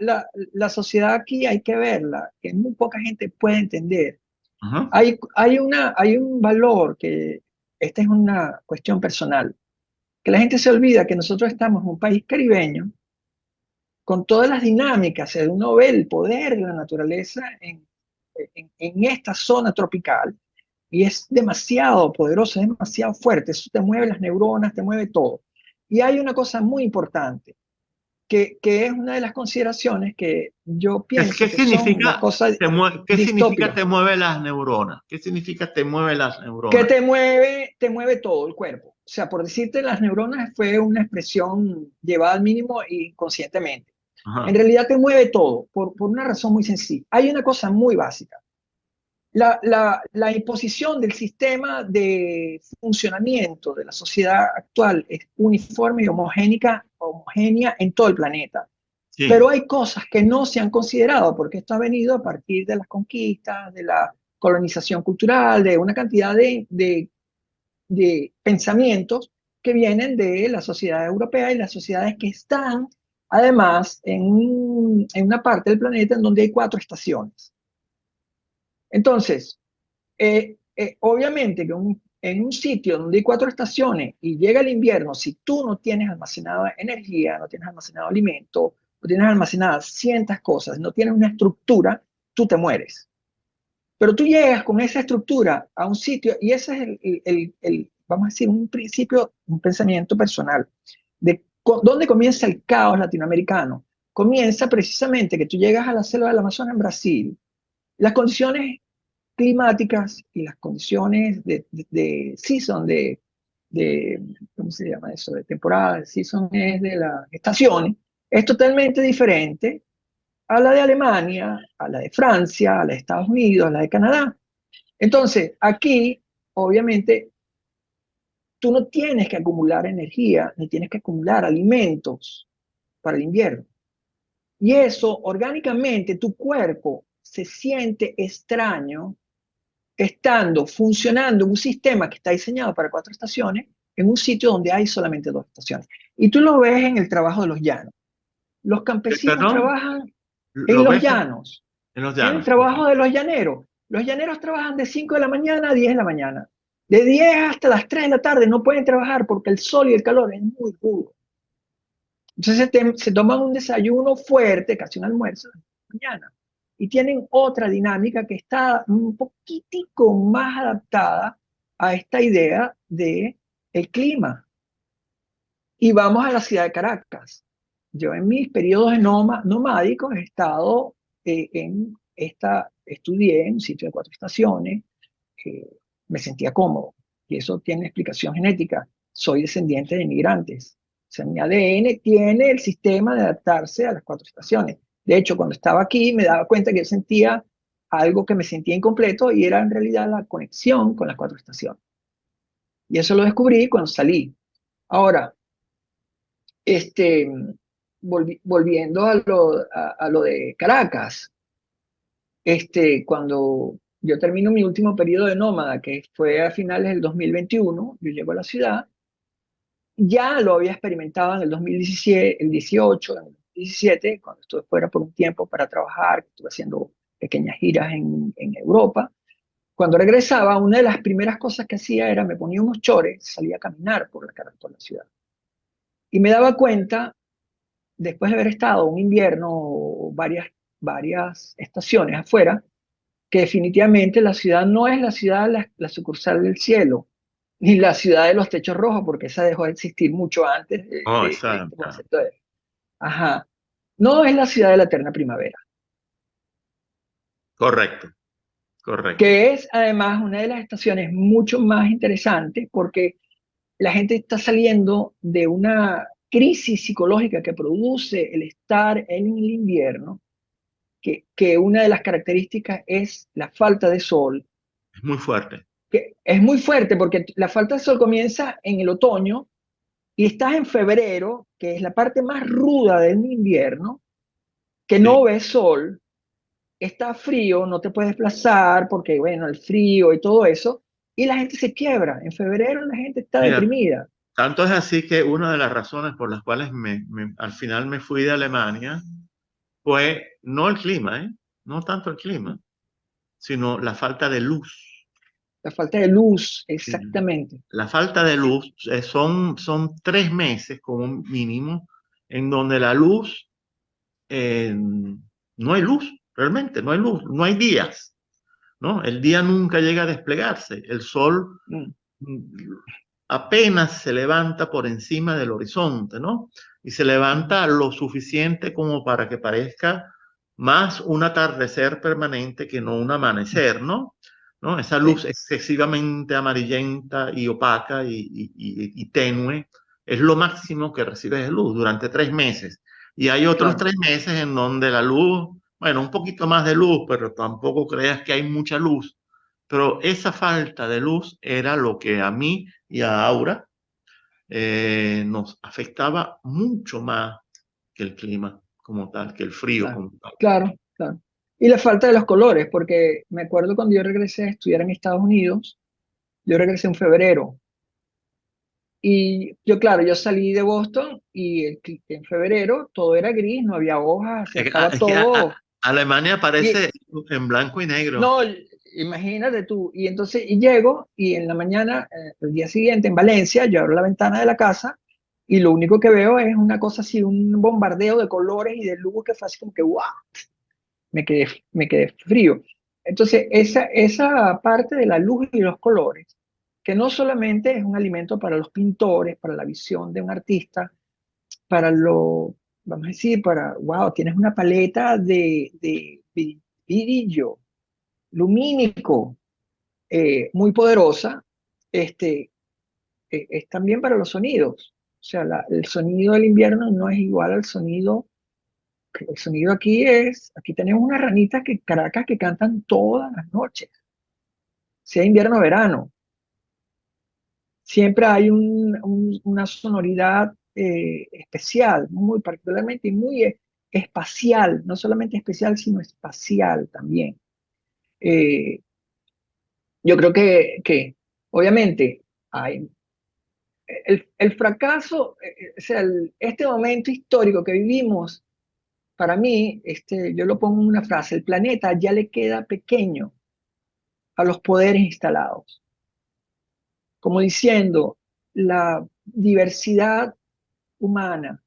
La sociedad aquí hay que verla, que muy poca gente puede entender. ajá, Hay un valor que, esta es una cuestión personal, que la gente se olvida que nosotros estamos en un país caribeño con todas las dinámicas, uno ve el poder de la naturaleza en esta zona tropical y es demasiado poderoso, es demasiado fuerte, eso te mueve las neuronas, te mueve todo. Y hay una cosa muy importante, que es una de las consideraciones que yo pienso ¿qué que son las significa cosas qué significa distópicas, te mueve las neuronas? ¿Qué significa te mueve las que neuronas? te mueve todo el cuerpo. O sea, por decirte, las neuronas fue una expresión llevada al mínimo inconscientemente. En Ajá, realidad te mueve todo por una razón muy sencilla. Hay una cosa muy básica. La imposición del sistema de funcionamiento de la sociedad actual es uniforme y homogénea en todo el planeta. Pero sí, hay cosas que no se han considerado porque esto ha venido a partir de las conquistas, de la colonización cultural, de una cantidad de pensamientos que vienen de la sociedad europea y las sociedades que están además en una parte del planeta en donde hay cuatro estaciones. Entonces, obviamente que en un sitio donde hay cuatro estaciones y llega el invierno, si tú no tienes almacenada energía, no tienes almacenado alimento, no tienes almacenadas cientas cosas, no tienes una estructura, tú te mueres. Pero tú llegas con esa estructura a un sitio y ese es vamos a decir, un principio, un pensamiento personal de dónde comienza el caos latinoamericano. Comienza precisamente que tú llegas a la selva del Amazonas en Brasil, las condiciones climáticas y las condiciones de season, ¿cómo se llama eso? De temporada, season es de las estaciones, es totalmente diferente a la de Alemania, a la de Francia, a la de Estados Unidos, a la de Canadá. Entonces, aquí, obviamente, tú no tienes que acumular energía, ni tienes que acumular alimentos para el invierno. Y eso, orgánicamente, tu cuerpo se siente extraño estando funcionando en un sistema que está diseñado para cuatro estaciones, en un sitio donde hay solamente dos estaciones. Y tú lo ves en el trabajo de los llanos. Los campesinos perdón, trabajan en lo los ves llanos, en los en el llanos, ok. trabajo de los llaneros. Los llaneros trabajan de 5 de la mañana a 10 de la mañana. De 10 hasta las 3 de la tarde no pueden trabajar porque el sol y el calor es muy duro. Entonces se toman un desayuno fuerte, casi un almuerzo, de mañana. Y tienen otra dinámica que está un poquitico más adaptada a esta idea de el clima. Y vamos a la ciudad de Caracas. Yo en mis periodos de nomádicos he estado estudié en un sitio de cuatro estaciones, eh, me sentía cómodo. Y eso tiene explicación genética. Soy descendiente de inmigrantes. O sea, mi ADN tiene el sistema de adaptarse a las cuatro estaciones. De hecho, cuando estaba aquí me daba cuenta que yo sentía algo que me sentía incompleto y era en realidad la conexión con las cuatro estaciones. Y eso lo descubrí cuando salí. Ahora, este, volviendo a lo de Caracas, cuando yo termino mi último periodo de nómada, que fue a finales del 2021, yo llego a la ciudad, ya lo había experimentado en el 2017, el 18, en el 2017, cuando estuve fuera por un tiempo para trabajar, estuve haciendo pequeñas giras en Europa, cuando regresaba, una de las primeras cosas que hacía era me ponía unos chores, salía a caminar por la ciudad. Y me daba cuenta, después de haber estado un invierno o varias estaciones afuera, que definitivamente la ciudad no es la ciudad, la sucursal del cielo, ni la ciudad de los techos rojos, porque esa dejó de existir mucho antes Oh, de esa, este concepto de... Ajá. No es la ciudad de la eterna primavera, correcto, correcto. que es además una de las estaciones mucho más interesantes porque la gente está saliendo de una crisis psicológica que produce el estar en el invierno, que una de las características es la falta de sol, Es muy fuerte. que es muy fuerte porque la falta de sol comienza en el otoño y estás en febrero, que es la parte más ruda del invierno, que Sí. no ves sol, está frío, no te puedes desplazar porque, bueno, el frío y todo eso, y la gente se quiebra. En febrero la gente está Mira, deprimida. tanto es así que una de las razones por las cuales al final me fui de Alemania fue no el clima, ¿eh? No tanto el clima, sino la falta de luz. La falta de luz, Sí. exactamente. La falta de luz son 3 meses como mínimo en donde la luz, no hay luz, realmente, no hay luz, no hay días, ¿no? El día nunca llega a desplegarse, el sol Mm, mm, apenas se levanta por encima del horizonte, ¿no? Y se mm, levanta lo suficiente como para que parezca más un atardecer permanente que no un mm. amanecer, ¿no? ¿No? Esa luz Sí, excesivamente amarillenta y opaca y tenue es lo máximo que recibes de luz durante 3 meses. Y hay otros claro, 3 meses en donde la luz, bueno, un poquito más de luz, pero tampoco creas que hay mucha luz. Pero esa falta de luz era lo que a mí y a Aura nos afectaba mucho más que el clima como tal, que el frío claro, como tal. claro, claro. Y la falta de los colores, porque me acuerdo cuando yo regresé a estudiar en Estados Unidos, yo regresé en febrero. Y yo, claro, yo salí de Boston y en febrero todo era gris, no había hojas, o sea, estaba Es que todo. Alemania Y aparece en blanco y negro. no, imagínate tú. Y entonces, y llego y en la mañana, el día siguiente en Valencia, yo abro la ventana de la casa y lo único que veo es una cosa así, un bombardeo de colores y de luz que fue así como que, ¡wow! Me quedé frío. Entonces, esa parte de la luz y los colores, que no solamente es un alimento para los pintores, para la visión de un artista, para vamos a decir, wow, tienes una paleta de brillo lumínico muy poderosa, este, es también para los sonidos. O sea, el sonido del invierno no es igual al sonido. El sonido aquí tenemos unas ranitas que Caracas que cantan todas las noches, sea invierno o verano. Siempre hay una sonoridad especial, muy particularmente y muy espacial, no solamente especial, sino espacial también. Eh, yo creo que obviamente hay el fracaso, o sea, este momento histórico que vivimos, para mí, yo lo pongo en una frase, el planeta ya le queda pequeño a los poderes instalados, como diciendo, la diversidad humana,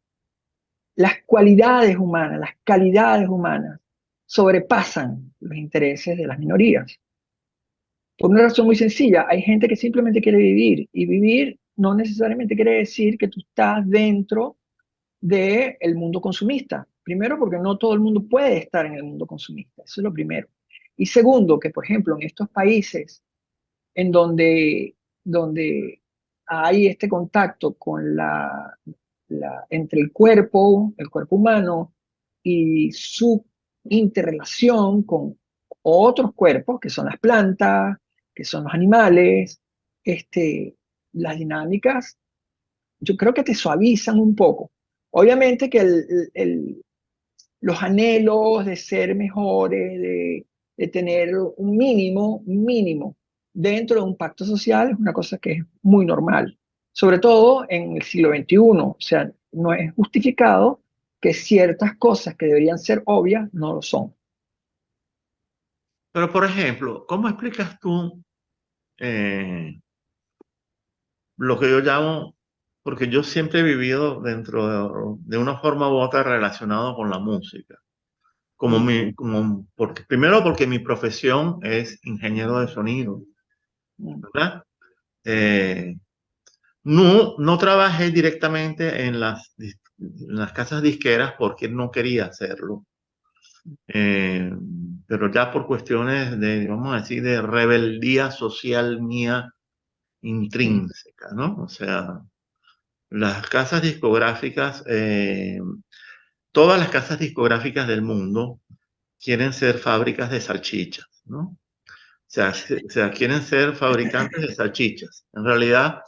las calidades humanas sobrepasan los intereses de las minorías. Por una razón muy sencilla, hay gente que simplemente quiere vivir y vivir no necesariamente quiere decir que tú estás dentro del mundo consumista. Primero, porque no todo el mundo puede estar en el mundo consumista, eso es lo primero. Y segundo, que por ejemplo en estos países en donde hay este contacto con entre el cuerpo humano y su interrelación con otros cuerpos, que son las plantas, que son los animales, las dinámicas, yo creo que te suavizan un poco. Obviamente que los anhelos de ser mejores, de tener un mínimo dentro de un pacto social es una cosa que es muy normal, sobre todo en el siglo XXI. O sea, no es justificado que ciertas cosas que deberían ser obvias no lo son. Pero, por ejemplo, ¿cómo explicas tú eh, lo que yo llamo, porque yo siempre he vivido dentro de una forma u otra relacionado con la música? Mm, Porque, primero porque mi profesión es ingeniero de sonido, mm, ¿verdad? Eh, no trabajé directamente en las casas disqueras porque no quería hacerlo. Eh, pero ya por cuestiones de, vamos a decir, de rebeldía social mía sí, intrínseca, ¿no? O sea, las casas discográficas, todas las casas discográficas del mundo quieren ser fábricas de salchichas, ¿no? O sea, quieren ser fabricantes de salchichas. En realidad,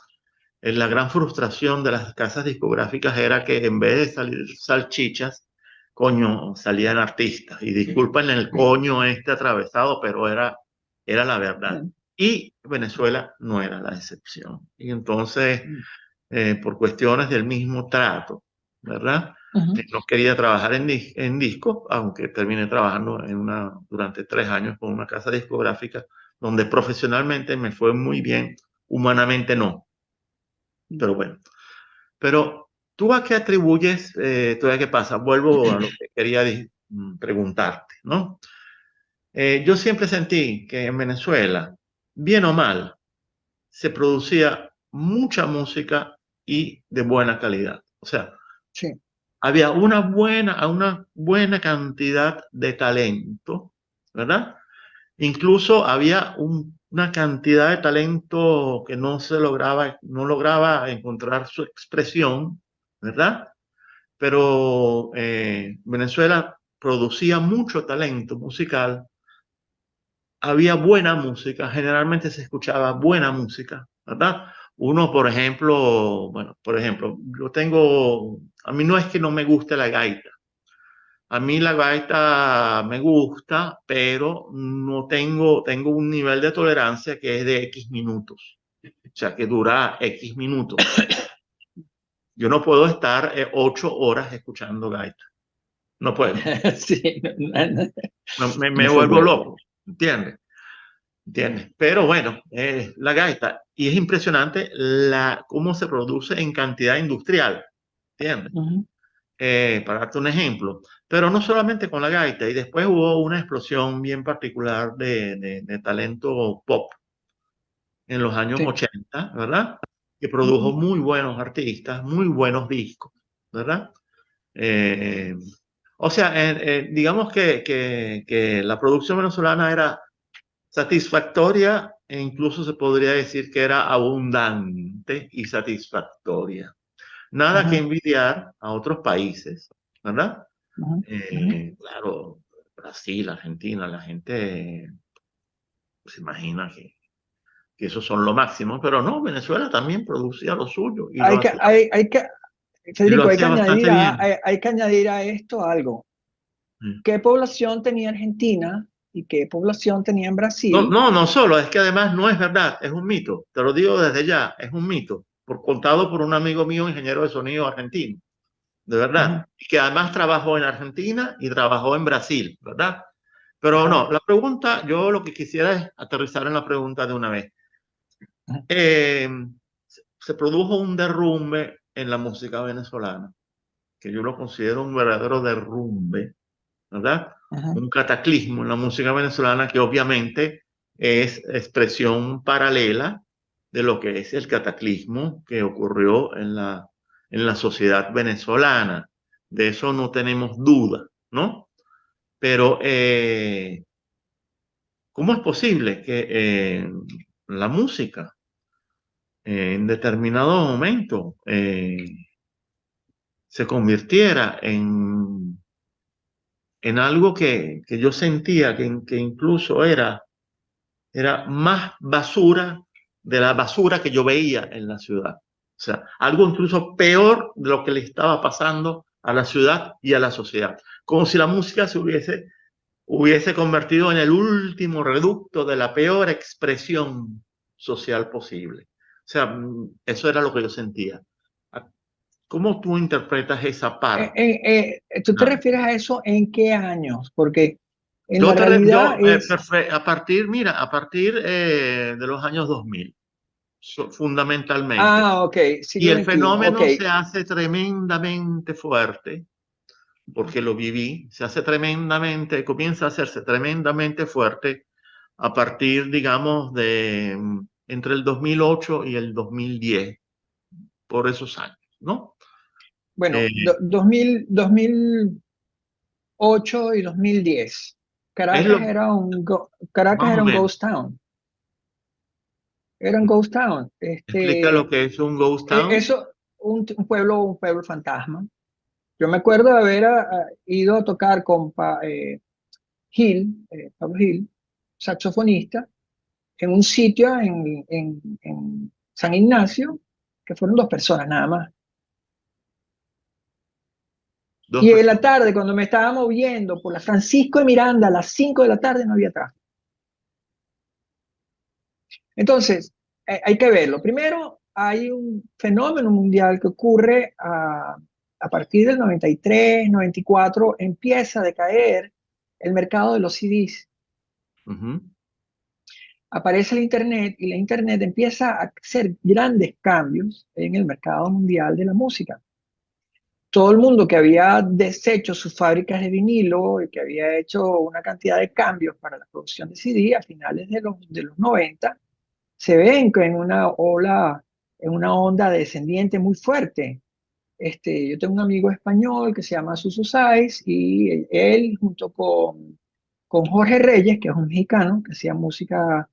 la gran frustración de las casas discográficas era que en vez de salir salchichas, coño, salían artistas. Y disculpen el coño este atravesado, pero era la verdad. mm, Y Venezuela no era la excepción. Y entonces, mm, por cuestiones del mismo trato, ¿verdad? ujú, No quería trabajar en disco, aunque terminé trabajando durante 3 años con una casa discográfica, donde profesionalmente me fue muy bien, humanamente no. mm. Pero bueno, pero ¿tú a qué atribuyes, todavía qué pasa? Vuelvo a lo que quería preguntarte, ¿no? Yo siempre sentí que en Venezuela, bien o mal, se producía mucha música y de buena calidad. O sea, Sí, había una buena cantidad de talento, ¿verdad? Incluso había una cantidad de talento que no lograba encontrar su expresión, ¿verdad? Pero Venezuela producía mucho talento musical, había buena música, generalmente se escuchaba buena música, ¿verdad? Uno, por ejemplo, bueno, por ejemplo, a mí no es que no me guste la gaita, a mí la gaita me gusta, pero no tengo un nivel de tolerancia que es de X minutos, o sea, que dura X minutos. Yo no puedo estar 8 horas escuchando gaita, no puedo, sí, me no se vuelvo puede. loco, ¿entiendes? ¿Entiendes? Pero bueno, la gaita, y es impresionante cómo se produce en cantidad industrial, ¿entiendes? Ujú, Para darte un ejemplo, pero no solamente con la gaita, y después hubo una explosión bien particular de talento pop en los años sí, 80, ¿verdad? Que produjo ujú, muy buenos artistas, muy buenos discos, ¿verdad? Eh, o sea, digamos que la producción venezolana era satisfactoria e incluso se podría decir que era abundante y satisfactoria. Nada que ujú, envidiar a otros países, ¿verdad? ujú, ujú. Claro, Brasil, Argentina, la gente se imagina que esos son lo máximo, pero no, Venezuela también producía lo suyo Hay que, hay que, y lo Federico, hacía bastante bien. hay que añadir a esto algo. Mm. ¿Qué población tenía Argentina y qué población tenía en No, Brasil? no, no solo, es que además no es verdad, es un mito, te lo digo desde ya, es un mito, contado por un amigo mío, ingeniero de sonido argentino, de Ujú, verdad, y que además trabajó en Argentina y trabajó en Brasil, ¿verdad? Pero ajá, no, la pregunta, yo lo que quisiera es aterrizar en la pregunta de una vez. ajá, Eh, se produjo un derrumbe en la música venezolana, que yo lo considero un verdadero derrumbe, ¿verdad? ajá. Un cataclismo en la música venezolana que obviamente es expresión paralela de lo que es el cataclismo que ocurrió en la sociedad venezolana. De eso no tenemos duda, ¿no? Pero, ¿cómo es posible que la música en determinado momento se convirtiera en algo que yo sentía que incluso era más basura de la basura que yo veía en la ciudad? O sea, algo incluso peor de lo que le estaba pasando a la ciudad y a la sociedad. Como si la música se hubiese convertido en el último reducto de la peor expresión social posible. O sea, eso era lo que yo sentía. ¿Cómo tú interpretas esa parte? ¿Tú te Ah, refieres a eso en qué años? Porque En la realidad es, A partir, mira, a partir de los años 2000, fundamentalmente. ok, Y siglo el XXI, ok. fenómeno se hace tremendamente fuerte, porque lo viví, se hace tremendamente, comienza a hacerse tremendamente fuerte a partir, digamos, de entre el 2008 y el 2010, por esos años, ¿no? Bueno, Eh, 2008 y 2010. es Caracas lo, Caracas más o era un menos. ghost town. Era un ghost town. Explica lo que es un ghost town. Eso, un pueblo fantasma. Yo me acuerdo de haber ido a tocar con Pablo Gil, saxofonista, en un sitio en San Ignacio, que fueron dos personas nada más. Dos Y en la personas. tarde, cuando me estaba moviendo por la Francisco de Miranda, a las 5 de la tarde no había tráfico. Entonces, hay que verlo. Primero, hay un fenómeno mundial que ocurre a partir del 93, 94, empieza a decaer el mercado de los CDs. Ujú. Aparece el Internet y la Internet empieza a hacer grandes cambios en el mercado mundial de la música. Todo el mundo que había deshecho sus fábricas de vinilo y que había hecho una cantidad de cambios para la producción de CD a finales de los 90, se ven en una ola, en una onda descendiente muy fuerte. Yo tengo un amigo español que se llama Suso Sáiz y él junto con Jorge Reyes, que es un mexicano que hacía música,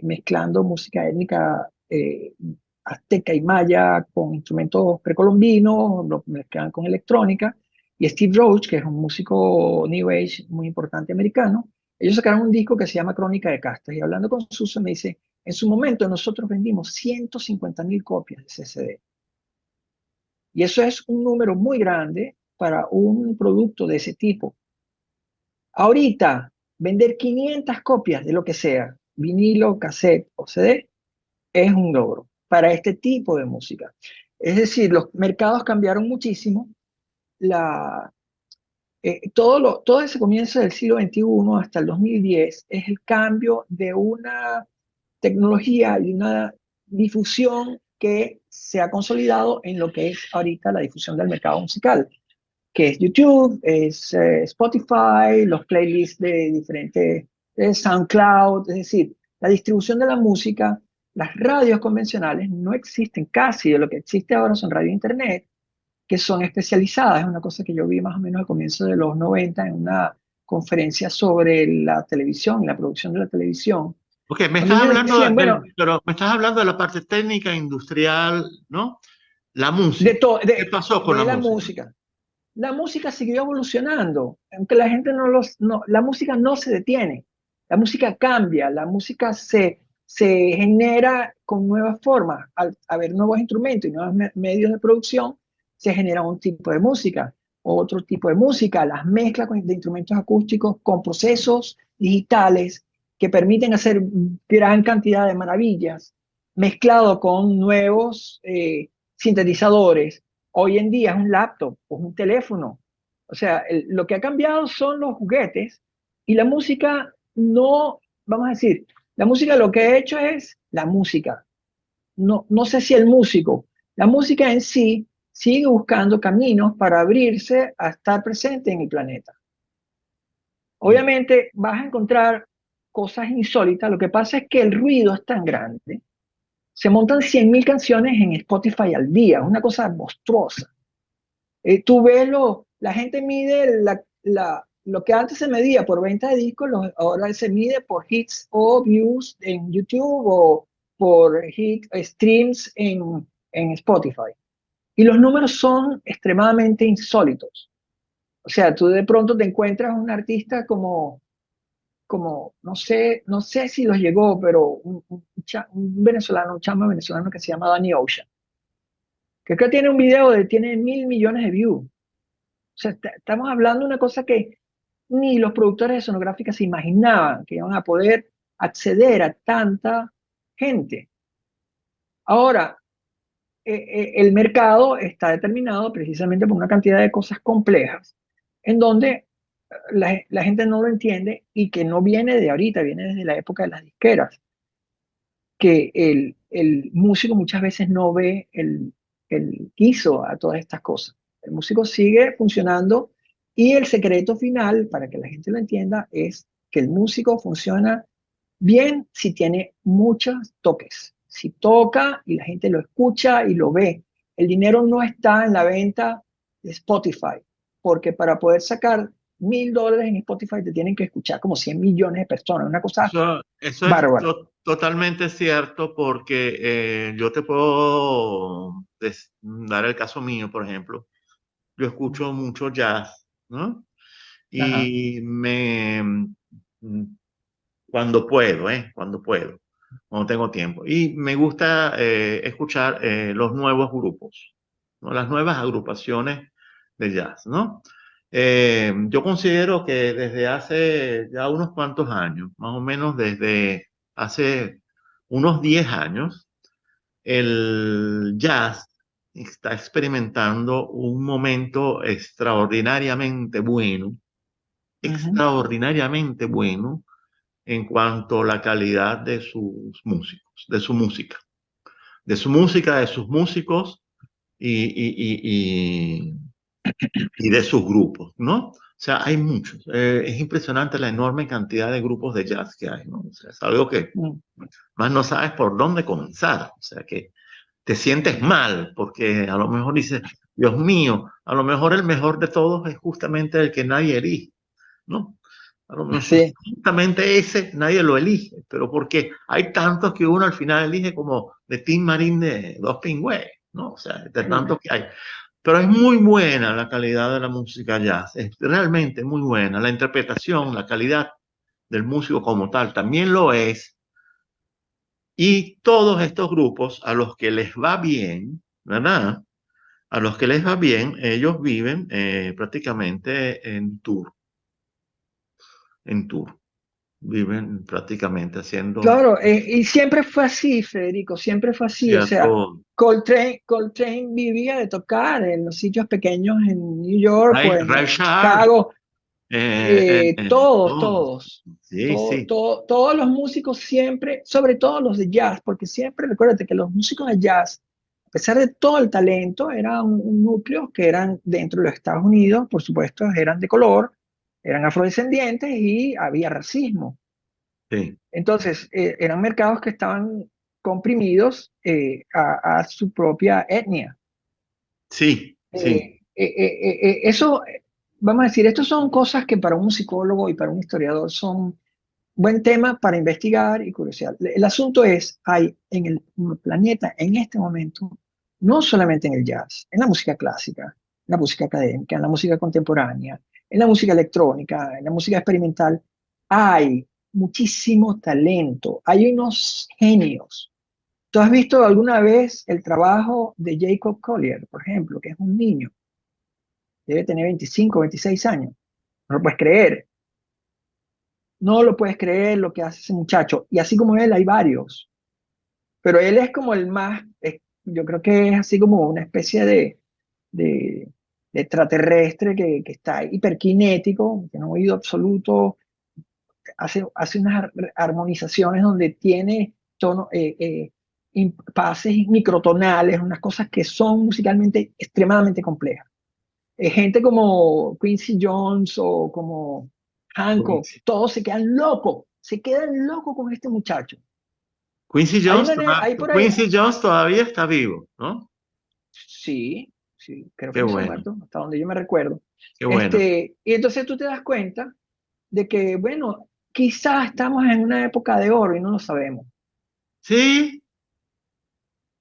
mezclando música étnica azteca y maya con instrumentos precolombinos, lo mezclan con electrónica, y Steve Roach, que es un músico New Age muy importante americano, ellos sacaron un disco que se llama Crónica de Castas, y hablando con Suso me dice, en su momento nosotros vendimos 150.000 copias de ese CD. Y eso es un número muy grande para un producto de ese tipo. Ahorita, vender 500 copias de lo que sea, vinilo, cassette o CD, es un logro para este tipo de música. Es decir, los mercados cambiaron muchísimo. Todo ese comienzo del siglo XXI hasta el 2010 es el cambio de una tecnología y una difusión que se ha consolidado en lo que es ahorita la difusión del mercado musical, que es YouTube, es Spotify, los playlists de diferentes SoundCloud, es decir, la distribución de la música, las radios convencionales no existen casi, de lo que existe ahora son radio internet, que son especializadas, es una cosa que yo vi más o menos al comienzo de los 90 en una conferencia sobre la televisión y la producción de la televisión, Ok, donde ellos decían, bueno, pero me estás hablando de la parte técnica, industrial, ¿no? La de, música. to- ¿Qué de, pasó con la de la música? música. La música siguió evolucionando, aunque la gente la música no se detiene, la música cambia, la música se genera con nuevas formas, al haber nuevos instrumentos y nuevos medios de producción, se genera un tipo de música, otro tipo de música, las mezclas de instrumentos acústicos con procesos digitales que permiten hacer gran cantidad de maravillas, mezclado con nuevos sintetizadores. Hoy en día es un laptop o un teléfono. O sea, lo que ha cambiado son los juguetes y la música no, vamos a decir, la música lo que ha hecho es la música. No, no sé si el músico, la música en sí sigue buscando caminos para abrirse a estar presente en el planeta. Mm. Obviamente vas a encontrar cosas insólitas. Lo que pasa es que el ruido es tan grande. Se montan 100.000 canciones en Spotify al día, una cosa monstruosa. Tú ves la gente mide lo que antes se medía por venta de discos, ahora se mide por hits o views en YouTube o por streams en Spotify. Y los números son extremadamente insólitos. O sea, tú de pronto te encuentras un artista no sé si los llegó, pero un venezolano, un chama venezolano que se llama Danny Ocean, que acá tiene un video tiene 1.000 millones de views. O sea, estamos hablando de una cosa que ni los productores de sonográfica se imaginaban que iban a poder acceder a tanta gente. Ahora, el mercado está determinado precisamente por una cantidad de cosas complejas, en donde la gente no lo entiende y que no viene de ahorita, viene desde la época de las disqueras, que el músico muchas veces no ve el guiso a todas estas cosas. El músico sigue funcionando y el secreto final, para que la gente lo entienda, es que el músico funciona bien si tiene muchos toques. Si toca y la gente lo escucha y lo ve. El dinero no está en la venta de Spotify, porque para poder sacar $1.000 en Spotify te tienen que escuchar como 100 millones de personas, una cosa Eso es bárbara. totalmente cierto porque yo te puedo dar el caso mío, por ejemplo. Yo escucho mucho jazz, ¿no? Ajá. Y cuando puedo, cuando tengo tiempo. Y me gusta escuchar los nuevos grupos, ¿no? Las nuevas agrupaciones de jazz, ¿no? Yo considero que desde hace ya unos cuantos años, más o menos desde hace unos 10 años, el jazz está experimentando un momento Ujú. extraordinariamente bueno en cuanto a la calidad de sus músicos, de sus músicos y, y de sus grupos, ¿no? O sea, hay muchos. Es impresionante la enorme cantidad de grupos de jazz que hay, ¿no? O sea, es algo que Mm. más no sabes por dónde comenzar. O sea, que te sientes mal porque a lo mejor dices, Dios mío, a lo mejor el mejor de todos es justamente el que nadie elige, ¿no? A lo mejor Sí, justamente ese nadie lo elige, pero porque hay tantos que uno al final elige como de Tim Marín de Dos Pingües, ¿no? O sea, de tantos que hay. Pero es muy buena la calidad de la música jazz, es realmente muy buena. La interpretación, la calidad del músico como tal también lo es. Y todos estos grupos a los que les va bien, ¿verdad? A los que les va bien, ellos viven prácticamente en tour, viven prácticamente haciendo claro, y siempre fue así, Federico, siempre fue así. O sea, cierto. Coltrane vivía de tocar en los sitios pequeños en New York o Ray en Charles, Chicago. Todos, todo. todos, Sí, sí, todos los músicos siempre, sobre todo los de jazz, porque siempre recuérdate que los músicos de jazz, a pesar de todo el talento, eran un núcleo que eran dentro de los Estados Unidos, por supuesto, eran de color, eran afrodescendientes y había racismo. sí, Entonces, eran mercados que estaban comprimidos a su propia etnia. sí, sí, Eso, vamos a decir, estas son cosas que para un psicólogo y para un historiador son buen tema para investigar y curiosidad. El asunto es, hay en el planeta en este momento, no solamente en el jazz, en la música clásica, en la música académica, en la música contemporánea, en la música electrónica, en la música experimental, hay muchísimo talento, hay unos genios. ¿Tú has visto alguna vez el trabajo de Jacob Collier, por ejemplo, que es un niño? Debe tener 25, 26 años. No lo puedes creer. No lo puedes creer lo que hace ese muchacho. Y así como él, hay varios. Pero él es como el más, yo creo que es así como una especie de, de extraterrestre que está hiperkinético, tiene un oído absoluto, hace unas armonizaciones donde tiene tono, pases microtonales, unas cosas que son musicalmente extremadamente complejas. Gente como Quincy Jones o como Hancock, Quincy. todos se quedan locos con este muchacho. Hay por ahí, Quincy Jones todavía está vivo, ¿no? sí, sí, creo que Qué no se ha bueno, muerto, hasta donde yo me recuerdo. qué bueno. Y entonces tú te das cuenta de que, bueno, quizás estamos en una época de oro y no lo sabemos, Sí,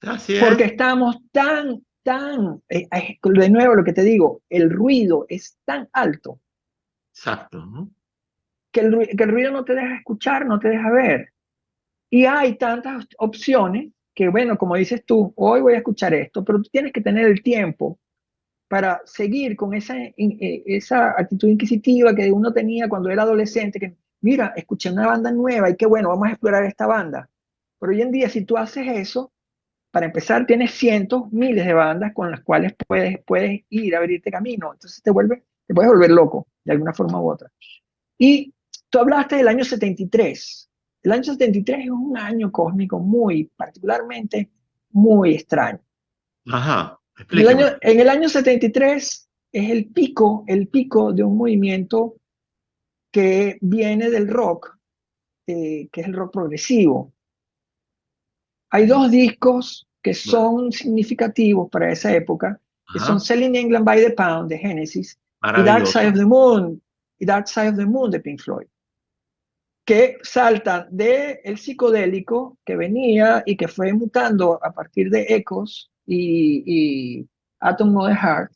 así porque es. estamos de nuevo lo que te digo, el ruido es tan alto Exacto, ¿no? que el ruido no te deja escuchar, no te deja ver. Y hay tantas opciones que, bueno, como dices tú, hoy voy a escuchar esto, pero tú tienes que tener el tiempo para seguir con esa actitud inquisitiva que uno tenía cuando era adolescente, que mira, escuché una banda nueva y qué bueno, vamos a explorar esta banda. Pero hoy en día, si tú haces eso, para empezar, tienes cientos, miles de bandas con las cuales puedes ir a abrirte camino. Entonces te vuelve te puedes volver loco de alguna forma u otra. Y tú hablaste del año 73. El año 73 es un año cósmico muy, particularmente, muy extraño. Ajá, explíqueme. En el año 73 es el pico de un movimiento que viene del rock, que es el rock progresivo. Hay Mm, dos discos que bueno, son significativos para esa época, que son ajá, Selling England by the Pound de Genesis y Dark Side maravilloso. of the Moon, y Dark Side of the Moon de Pink Floyd, que saltan del psicodélico que venía y que fue mutando a partir de Echoes y Atom of the Heart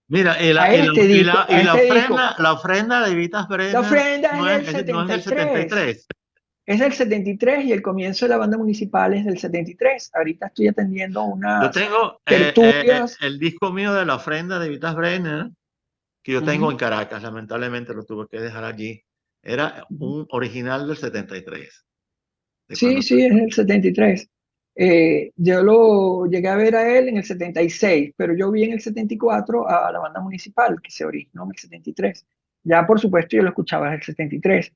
Mira, a este disco, a este disco. la ofrenda de Vitas La Brenner ofrenda es del no es del 73. 73. Es del 73 y el comienzo de la banda municipal es del 73. Ahorita estoy atendiendo Yo unas tengo tertulias. el disco mío de la ofrenda de Vitas Brenner, que yo tengo Ujú, en Caracas, lamentablemente lo tuve que dejar allí. Era ujú. un original del 73, de Sí, cuando... sí, es el 73. Yo lo llegué a ver a él en el 76, pero yo vi en el 74 a la banda municipal que se originó en el 73. Ya, por supuesto, yo lo escuchaba en el 73.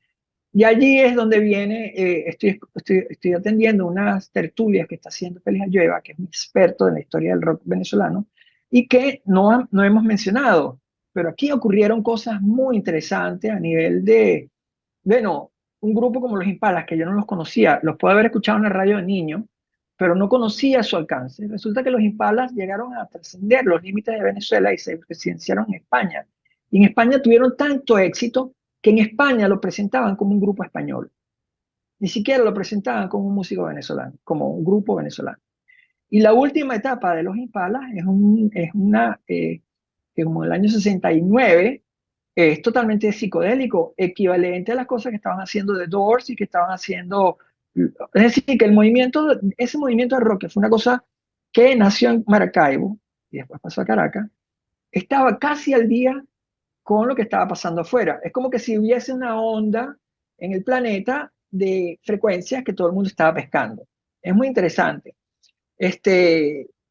Y allí es donde viene, estoy atendiendo unas tertulias que está haciendo Félix Ayueva, que es un experto en la historia del rock venezolano, y que no hemos mencionado. Pero aquí ocurrieron cosas muy interesantes a nivel de, bueno, un grupo como los Impalas, que yo no los conocía, los puedo haber escuchado en la radio de niño, pero no conocía su alcance. Resulta que los Impalas llegaron a trascender los límites de Venezuela y se residenciaron en España. Y en España tuvieron tanto éxito que en España lo presentaban como un grupo español. Ni siquiera lo presentaban como un músico venezolano, como un grupo venezolano. Y la última etapa de los Impalas es una, que como el año 69 es totalmente psicodélico, equivalente a las cosas que estaban haciendo The Doors y que estaban haciendo, es decir, que ese movimiento de rock, que fue una cosa que nació en Maracaibo y después pasó a Caracas, estaba casi al día con lo que estaba pasando afuera. Es como que si hubiese una onda en el planeta de frecuencias que todo el mundo estaba pescando. Es muy interesante.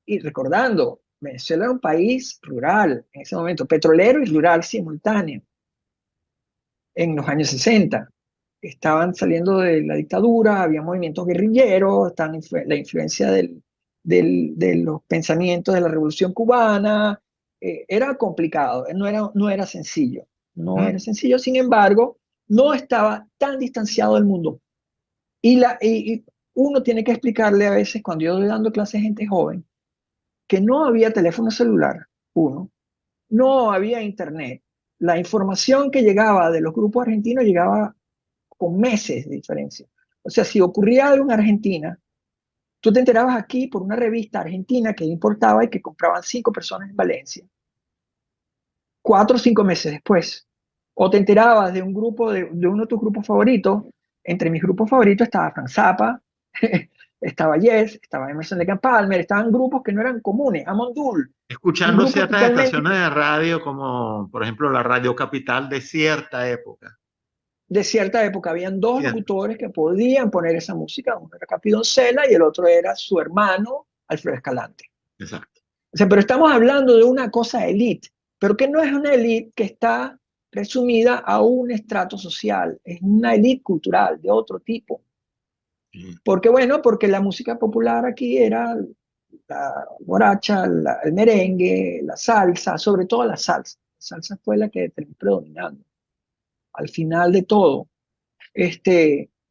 Y recordando, Venezuela era un país rural en ese momento, petrolero y rural simultáneo en los años 60. Estaban saliendo de la dictadura, había movimientos guerrilleros, la influencia de los pensamientos de la Revolución Cubana. Era complicado, no era sencillo, no Ujú. era sencillo, sin embargo, no estaba tan distanciado del mundo. Y uno tiene que explicarle a veces, cuando yo estoy dando clases a gente joven, que no había teléfono celular, uno, no había internet. La información que llegaba de los grupos argentinos llegaba con meses de diferencia. O sea, si ocurría algo en Argentina, tú te enterabas aquí por una revista argentina que importaba y que compraban 5 personas en Valencia, 4 o 5 meses después. O te enterabas de un grupo, de uno de tus grupos favoritos. Entre mis grupos favoritos estaba Frank Zappa, estaba Yes, estaba Emerson Lake and Palmer, estaban grupos que no eran comunes, Amondul, un Escuchando grupo ciertas totalmente estaciones de radio, como por ejemplo la Radio Capital de cierta época. de cierta época. Habían dos Cierto, locutores que podían poner esa música, uno era Capidoncella y el otro era su hermano, Alfredo Escalante. exacto. O sea, pero estamos hablando de una cosa elite, pero que no es una elite que está resumida a un estrato social, es una elite cultural de otro tipo. Mm. Porque bueno, porque la música popular aquí era la guaracha, el merengue, la salsa, sobre todo la salsa. La salsa fue la que terminó predominando al final de todo,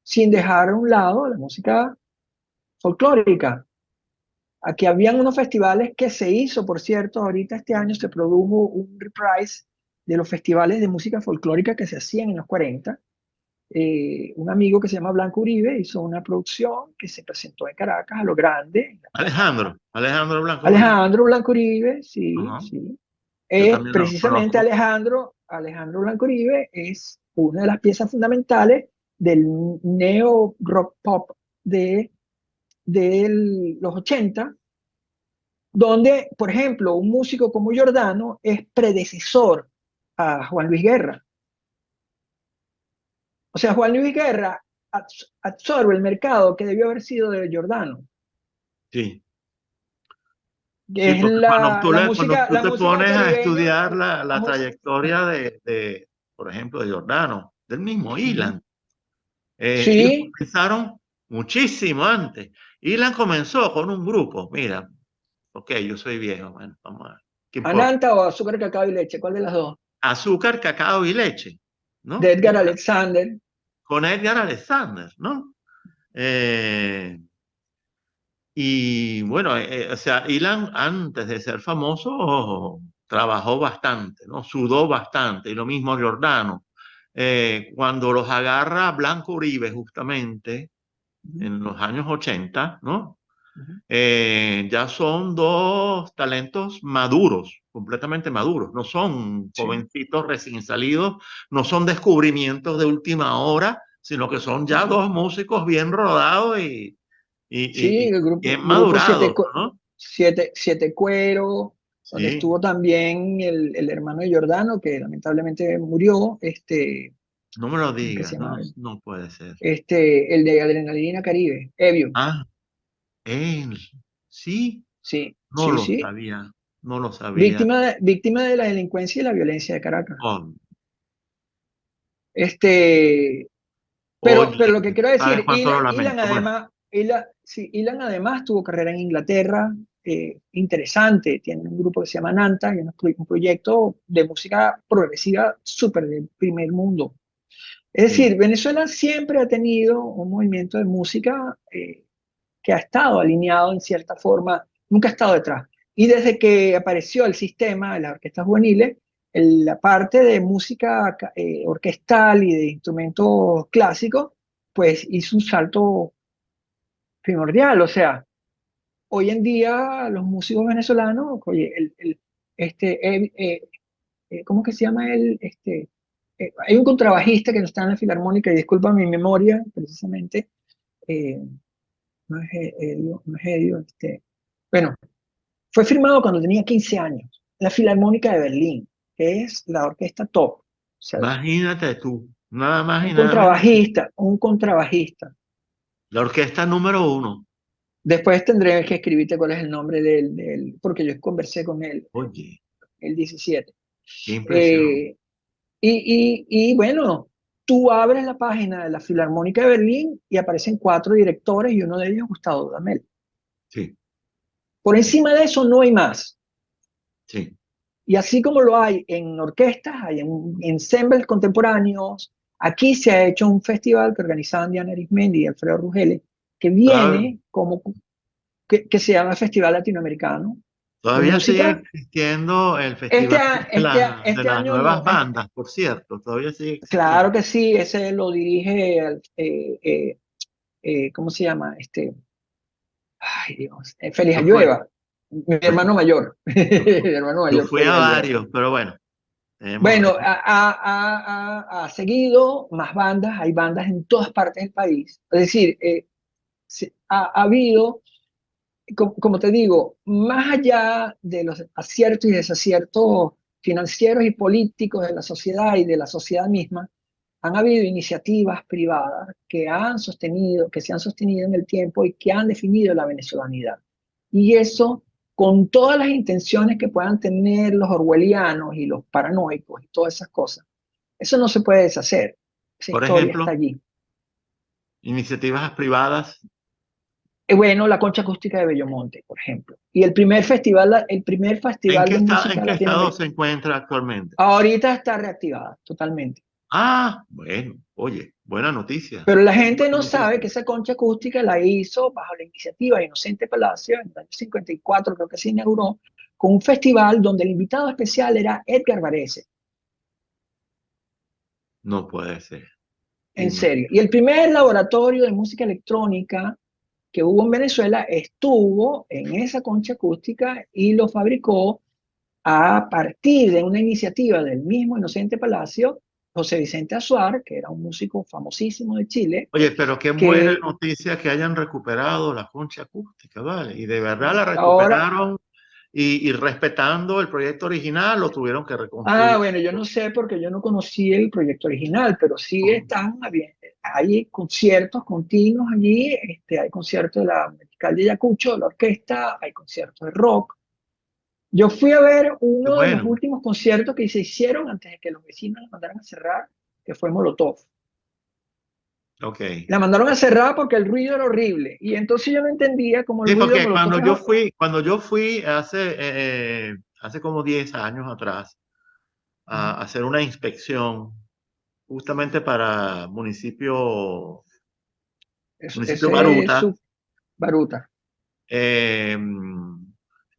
sin dejar a un lado la música folclórica. Aquí habían unos festivales que se hizo, por cierto, ahorita este año se produjo un reprise de los festivales de música folclórica que se hacían en los 40. Un amigo que se llama Blanco Uribe hizo una producción que se presentó en Caracas a lo grande, en la Plaza Alejandro Blanco Uribe. Alejandro Blanco Uribe, sí, Ajá. sí. Yo también lo Precisamente conozco. Alejandro Blanco Uribe es una de las piezas fundamentales del neo rock pop de los 80, donde, por ejemplo, un músico como Giordano es predecesor a Juan Luis Guerra. O sea, Juan Luis Guerra absorbe el mercado que debió haber sido de Giordano. Sí. Sí, Es porque cuando tú la te música pones a caribeña, estudiar la ajá, trayectoria por ejemplo, de Giordano, del mismo ujú. Ilan, ellos Sí, comenzaron muchísimo antes. Ilan comenzó con un grupo, mira, ok, yo soy viejo, bueno, vamos a ver, ¿qué importa? Ananta o azúcar, cacao y leche, ¿cuál de las dos? Azúcar, cacao y leche, De ¿no? Edgar Alexander. Con Edgar Alexander, ¿no? Eh, y bueno, o sea, Ilan antes de ser famoso trabajó bastante, ¿no? Sudó bastante, y lo mismo Giordano. Cuando los agarra Blanco Uribe justamente Ujú, en los años 80, ¿no? ujú. Ya son dos talentos maduros, completamente maduros, no son Sí, jovencitos recién salidos, no son descubrimientos de última hora, sino que son sí, ya sí. dos músicos bien rodados Sí, y el bien grupo madurados, ¿no? Siete Cuero, donde Sí, estuvo también el hermano de Giordano, que lamentablemente murió, no me lo ¿cómo es que digas, se no, llama? no puede ser. El de Adrenalina Caribe, Evio. Ah, él, sí, Sí, no sí, lo sí. sabía, no lo sabía. Víctima de la delincuencia y la violencia de Caracas. Oh, Este, oye, pero lo que quiero ¿sabes decir, cuánto lo Ilan lamento? Bueno, además, sí, Ilan además tuvo carrera en Inglaterra, interesante, tiene un grupo que se llama Nanta, y un proyecto de música progresiva súper del primer mundo. Es sí, decir, Venezuela siempre ha tenido un movimiento de música que ha estado alineado en cierta forma, nunca ha estado detrás. Y desde que apareció el sistema de las orquestas juveniles, la parte de música orquestal y de instrumentos clásicos, pues hizo un salto primordial. O sea, hoy en día los músicos venezolanos, oye, ¿cómo que se llama él? Hay un contrabajista que no está en la filarmónica, y disculpa mi memoria, precisamente, eh, no es Edio, no es Edio, bueno, fue firmado cuando tenía 15 años, la Filarmónica de Berlín, que es la orquesta top. O sea, imagínate tú, nada más y nada menos. un contrabajista. La orquesta número uno. Después tendré que escribirte cuál es el nombre porque yo conversé con él Oye, el 17. qué impresión. Eh, y bueno, tú abres la página de la Filarmónica de Berlín y aparecen cuatro directores y uno de ellos Gustavo Dudamel. Sí, Por sí, encima de eso no hay más. sí. Y así como lo hay en orquestas, hay en ensembles contemporáneos. Aquí se ha hecho un festival que organizaban Diana Arismendi y Alfredo Rugeles, que Todavía, viene que se llama Festival Latinoamericano de todavía sigue Música. existiendo el festival de Este las año nuevas no, bandas, por cierto, todavía sigue existiendo. claro que sí, ese lo dirige, ¿cómo se llama? Ay Dios, Félix Yo fui, Ayueva, mi yo fui, hermano mayor, yo fui, mi hermano yo mayor, fui Félix a Ayueva. varios, pero bueno, Bueno, ha seguido más bandas, hay bandas en todas partes del país. Es decir, ha habido, como te digo, más allá de los aciertos y desaciertos financieros y políticos de la sociedad y de la sociedad misma, han habido iniciativas privadas que se han sostenido en el tiempo y que han definido la venezolanidad. Y eso, con todas las intenciones que puedan tener los orwellianos y los paranoicos y todas esas cosas, eso no se puede deshacer. Esa por historia está ejemplo, allí. iniciativas privadas. Bueno, la Concha Acústica de Bellomonte, por ejemplo. Y el primer festival de En música qué estado latinoamericana, se encuentra actualmente? ahorita está reactivada totalmente. Ah, bueno, oye, buena noticia. Pero la gente Buena no sabe noticia. que esa concha acústica la hizo bajo la iniciativa de Inocente Palacio en el año 54, creo que se inauguró, con un festival donde el invitado especial era Edgar Varese, No puede ser. en serio. Y Imagínate. el primer laboratorio de música electrónica que hubo en Venezuela estuvo en esa concha acústica y lo fabricó a partir de una iniciativa del mismo Inocente Palacio, José Vicente Azuar, que era un músico famosísimo de Chile, Oye, pero qué buena que noticia que hayan recuperado la concha acústica, ¿vale? Y de verdad la ahora. recuperaron y respetando el proyecto original lo tuvieron que Ah, reconstruir. bueno, yo no sé porque yo no conocí el proyecto original, pero sí hay conciertos continuos allí, hay conciertos de la Musical de Ayacucho, la orquesta, hay conciertos de rock, Yo fui a ver Qué uno de los bueno. últimos conciertos que se hicieron antes de que los vecinos la mandaran a cerrar, que fue Molotov. Ok. La mandaron a cerrar porque el ruido era horrible. Y entonces yo no entendía cómo el Sí, ruido de porque Molotov era... cuando yo fui hace como 10 años atrás Ujú. a hacer una inspección justamente para municipio Ese es Baruta, su Baruta. eh,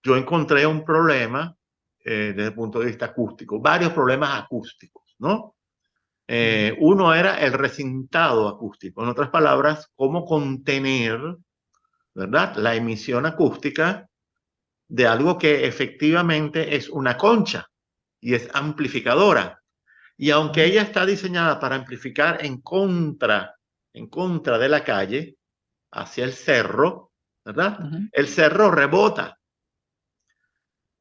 yo encontré un problema desde el punto de vista acústico, varios problemas acústicos, ¿no? Ujú. Uno era el recintado acústico, en otras palabras, cómo contener, ¿verdad?, la emisión acústica de algo que efectivamente es una concha y es amplificadora. Y aunque Ujú. ella está diseñada para amplificar en contra de la calle, hacia el cerro, ¿verdad? Ujú. El cerro rebota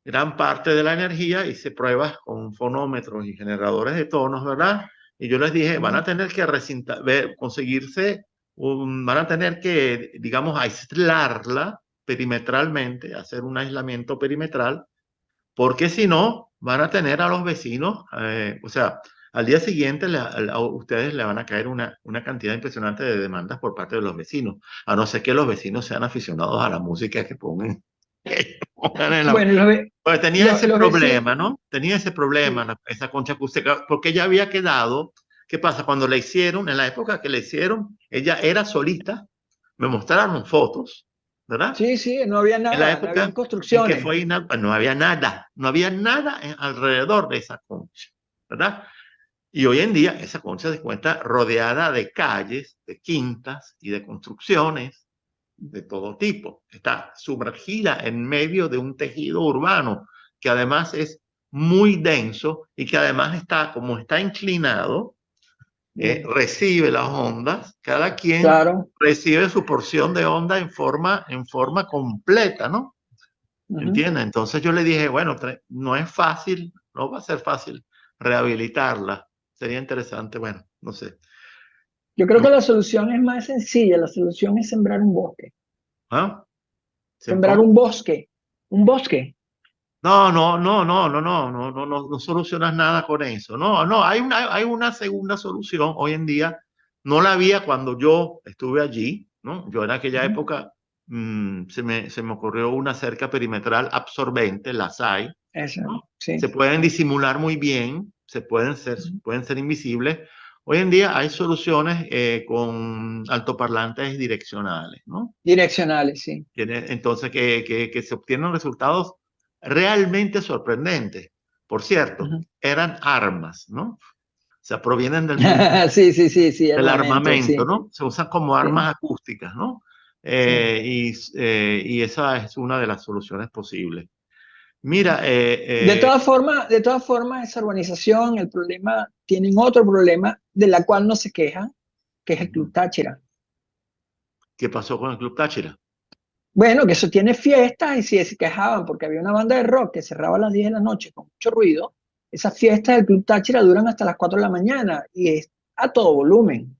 gran parte de la energía y se prueba con fonómetros y generadores de tonos, ¿verdad? Y yo les dije, van Ujú. a tener que conseguirse, van a tener que, digamos, aislarla perimetralmente, hacer un aislamiento perimetral, porque si no, van a tener a los vecinos, o sea, al día siguiente a ustedes le van a caer una cantidad impresionante de demandas por parte de los vecinos, a no ser que los vecinos sean aficionados a la música que pongan, que pongan en la... Bueno, Pues tenía ese los vecinos, problema, ¿no? Tenía ese problema, sí, esa concha acústica, porque ella había quedado, ¿qué pasa? Cuando la hicieron, en la época que la hicieron, ella era solita, me mostraron fotos, ¿verdad? sí, sí, no había En la nada, no habían época en que construcciones. fue no había nada alrededor de esa concha, ¿verdad? Y hoy en día esa concha se encuentra rodeada de calles, de quintas y de construcciones de todo tipo. Está sumergida en medio de un tejido urbano que además es muy denso y que además está, como está inclinado, Mm. recibe las ondas, cada quien Claro. recibe su porción de onda en forma completa, ¿no? Ujú. ¿Entiendes? Entonces yo le dije, bueno, no es fácil, no va a ser fácil rehabilitarla. Sería interesante, bueno, no sé. Yo creo que la solución es más sencilla, la solución es sembrar un bosque. ¿Ah? Sembrar ¿Cómo? un bosque. No, no, no, no, no, no, no, no, no, no solucionas nada con eso. No, no, hay una segunda solución hoy en día. No la había cuando yo estuve allí, ¿no? Yo en aquella Ujú. época se me ocurrió una cerca perimetral absorbente, las hay, Eso, ¿no? Se sí. pueden disimular muy bien, Ujú. pueden ser invisibles. Hoy en día hay soluciones con altoparlantes direccionales, ¿no? Direccionales, sí. Entonces, que se obtienen resultados realmente sorprendentes. Por cierto, Ujú. eran armas, ¿no? O sea, provienen del mundo Sí, sí, sí, sí, del armamento, armamento, sí, ¿no? Se usan como sí, armas acústicas, ¿no? sí. Y esa es una de las soluciones posibles. Mira, De todas formas, esa urbanización, el problema, tienen otro problema de la cual no se quejan, que es el Club Táchira. ¿qué pasó con el Club Táchira? Bueno, que eso tiene fiestas y si se quejaban porque había una banda de rock que cerraba a las 10 de la noche con mucho ruido, esas fiestas del Club Táchira duran hasta las 4 de la mañana y es a todo volumen.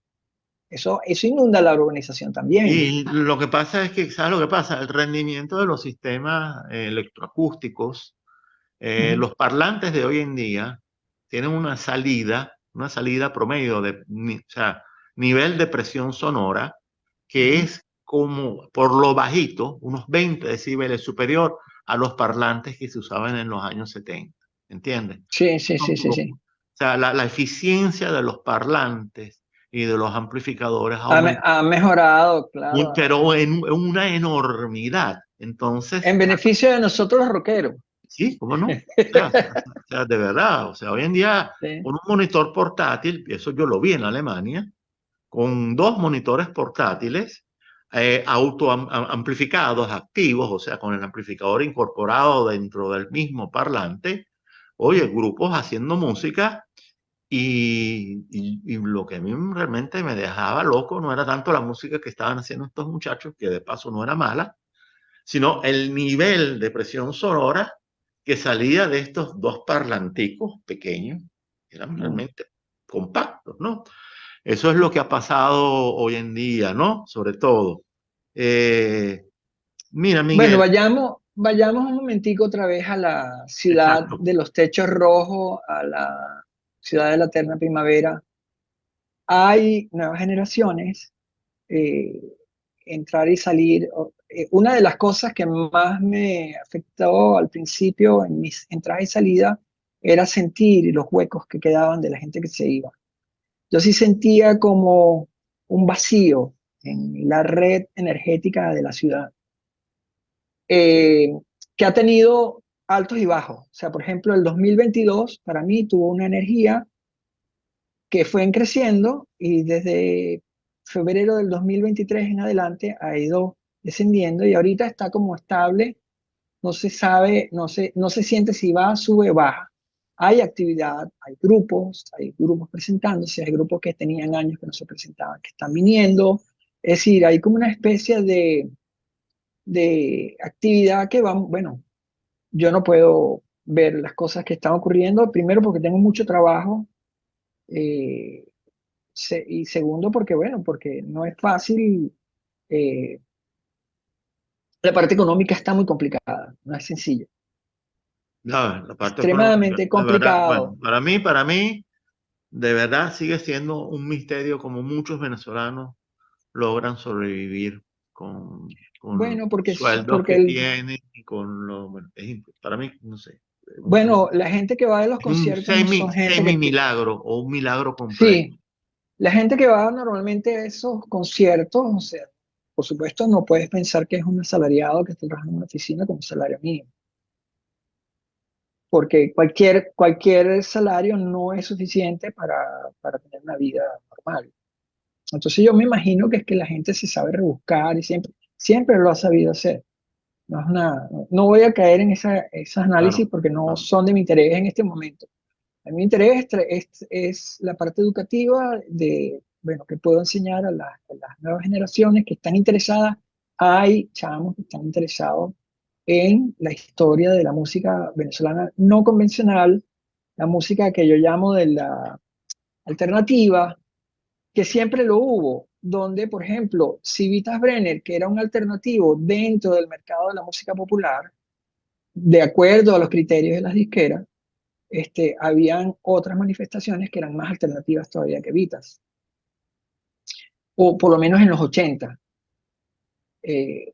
Eso inunda la urbanización también. Y lo que pasa es que, ¿sabes lo que pasa? El rendimiento de los sistemas electroacústicos, Ujú. los parlantes de hoy en día tienen una salida promedio o sea, nivel de presión sonora que Ujú. es como por lo bajito, unos 20 decibeles superior a los parlantes que se usaban en los años 70. ¿Entiendes? Sí, sí, No, sí, sí, sí. o sea, la eficiencia de los parlantes y de los amplificadores Ha, aumenta, ha mejorado, claro, pero en una enormidad. Entonces, en beneficio de nosotros los rockeros. sí, ¿cómo no? O sea, de verdad, o sea, hoy en día Sí. con un monitor portátil, y eso yo lo vi en Alemania, con dos monitores portátiles amplificados, activos, o sea, con el amplificador incorporado dentro del mismo parlante, oye, grupos haciendo música y lo que a mí realmente me dejaba loco no era tanto la música que estaban haciendo estos muchachos, que de paso no era mala, sino el nivel de presión sonora que salía de estos dos parlanticos pequeños, que eran Mm. realmente compactos, ¿no? Eso es lo que ha pasado hoy en día, ¿no? Sobre todo. Eh, Mira, Bueno, Miguel, vayamos. vayamos un momentico otra vez a la ciudad Exacto. de los techos rojos, a la ciudad de la eterna primavera. Hay nuevas generaciones, eh, entrar y salir. Una de las cosas que más me afectó al principio en mis entradas y salidas era sentir los huecos que quedaban de la gente que se iba. Yo sí sentía como un vacío en la red energética de la ciudad, eh, que ha tenido altos y bajos. O sea, por ejemplo, el 2022 para mí tuvo una energía que fue creciendo y desde febrero del 2023 en adelante ha ido descendiendo y ahorita está como estable, no se sabe, no se siente si va, sube o baja. Hay actividad, hay grupos presentándose, hay grupos que tenían años que no se presentaban, que están viniendo. Es decir, hay como una especie de actividad que va, bueno, yo no puedo ver las cosas que están ocurriendo, primero porque tengo mucho trabajo, eh, y segundo porque, bueno, porque no es fácil, eh, la parte económica está muy complicada, no es sencillo, No, la parte económica, extremadamente de verdad, bueno, complicado. para mí, de verdad sigue siendo un misterio como muchos venezolanos logran sobrevivir con Bueno, porque, sueldos porque que tienen y con lo, bueno, para mí, no sé, bueno, la gente que va a los es un conciertos no son gente que, semi milagro o un milagro completo. sí, la gente que va normalmente a esos conciertos, o sea, por supuesto no puedes pensar que es un asalariado que está trabajando en una oficina con un salario mínimo, porque cualquier salario no es suficiente para tener una vida normal. Entonces yo me imagino que es que la gente se sabe rebuscar y siempre lo ha sabido hacer. No, es no voy a caer en esos análisis Claro, porque no claro. son de mi interés en este momento. A mi interés es la parte educativa de, bueno, que puedo enseñar a las nuevas generaciones que están interesadas. Hay chamos que están interesados en la historia de la música venezolana no convencional, la música que yo llamo de la alternativa, que siempre lo hubo, donde, por ejemplo, Civitas Brenner, que era un alternativo dentro del mercado de la música popular, de acuerdo a los criterios de las disqueras, habían otras manifestaciones que eran más alternativas todavía que Vitas, o por lo menos en los 80. Eh,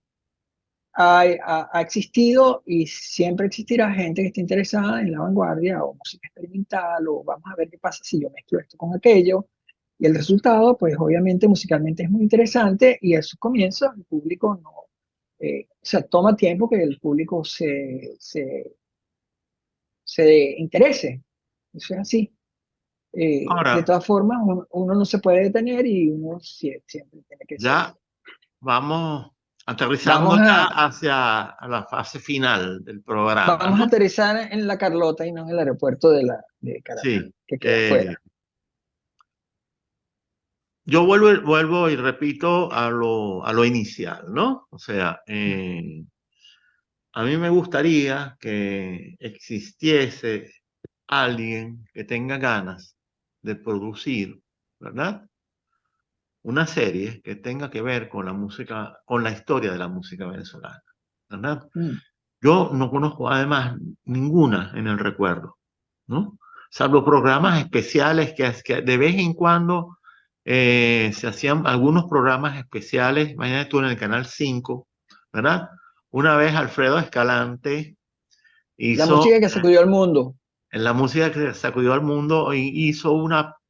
ha existido y siempre existirá gente que esté interesada en la vanguardia o música experimental o vamos a ver qué pasa si yo mezclo esto con aquello. Y el resultado, pues obviamente musicalmente es muy interesante y a sus comienzos el público no, o sea, toma tiempo que el público se interese. Eso es así. De Ahora, todas formas, uno no se puede detener y uno siempre tiene que seguir. ya vamos aterrizando Vamos ya a, hacia la fase final del programa, vamos a ¿no? aterrizar en la Carlota y no en el aeropuerto de Caracas, Sí. que queda afuera. Yo vuelvo y repito a lo inicial, ¿no? O sea, a mí me gustaría que existiese alguien que tenga ganas de producir, ¿verdad? Una serie que tenga que ver con la música, con la historia de la música venezolana, ¿verdad? Mm. Yo no conozco además ninguna en el recuerdo, ¿no? Salvo programas especiales que de vez en cuando se hacían algunos programas especiales, imagínate tú en el Canal 5, ¿verdad? Una vez Alfredo Escalante La hizo, música que sacudió al mundo. en la música que sacudió al mundo, hizo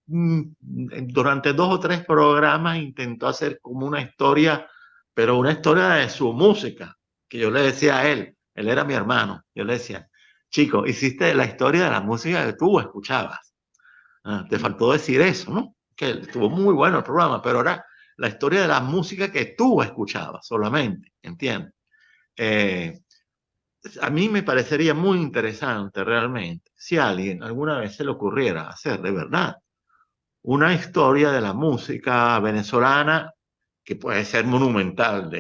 durante 2 o 3 programas intentó hacer como una historia, pero una historia de su música, que yo le decía a él era mi hermano, yo le decía, chico, hiciste la historia de la música que tú escuchabas. Te faltó decir eso, ¿no? Que estuvo muy bueno el programa, pero era la historia de la música que tú escuchabas solamente, ¿entiendes? Eh, a mí me parecería muy interesante realmente si a alguien alguna vez se le ocurriera hacer de verdad una historia de la música venezolana que puede ser monumental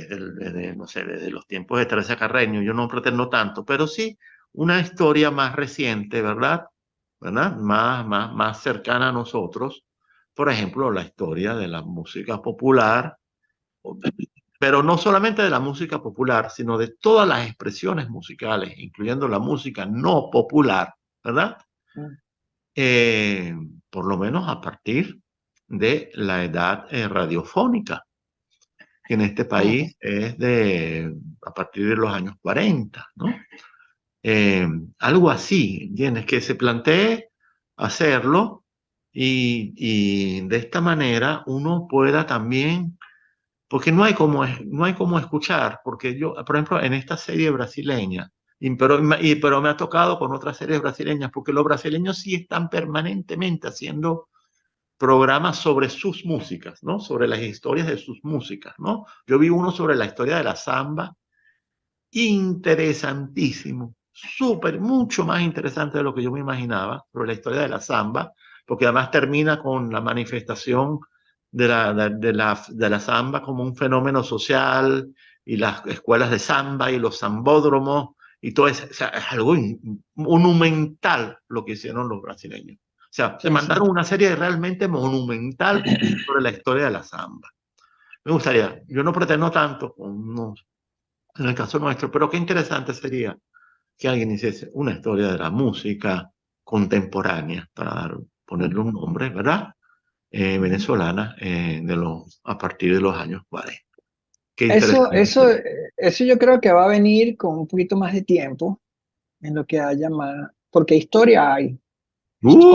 no sé, desde los tiempos de Teresa Carreño, yo no pretendo tanto, pero sí una historia más reciente, ¿verdad? ¿Verdad? Más cercana a nosotros. Por ejemplo, la historia de la música popular pero no solamente de la música popular, sino de todas las expresiones musicales, incluyendo la música no popular, ¿verdad? Mm. Eh, por lo menos a partir de la edad radiofónica, que en este Ujú. país es a partir de los años 40, ¿no? Algo así, ¿entiendes? Que se plantee hacerlo y de esta manera uno pueda también, porque no hay como escuchar, porque yo, por ejemplo, en esta serie brasileña, pero me ha tocado con otras series brasileñas, porque los brasileños sí están permanentemente haciendo programas sobre sus músicas, ¿no? Sobre las historias de sus músicas, ¿no? Yo vi uno sobre la historia de la samba, interesantísimo, súper, mucho más interesante de lo que yo me imaginaba sobre la historia de la samba, porque además termina con la manifestación de la samba como un fenómeno social y las escuelas de samba y los zambódromos y todo eso. O sea, es algo monumental lo que hicieron los brasileños. O sea, se Sí, sí. mandaron una serie realmente monumental sobre la historia de la samba. Me gustaría, yo no pretendo tanto con unos en el caso nuestro, pero qué interesante sería que alguien hiciese una historia de la música contemporánea, para ponerle un nombre, ¿verdad? Ujú. Venezolana, a partir de los años 40. Qué Eso, interesante eso, sería. eso yo creo que va a venir con un poquito más de tiempo en lo que haya más, porque historia hay, ¡Uh!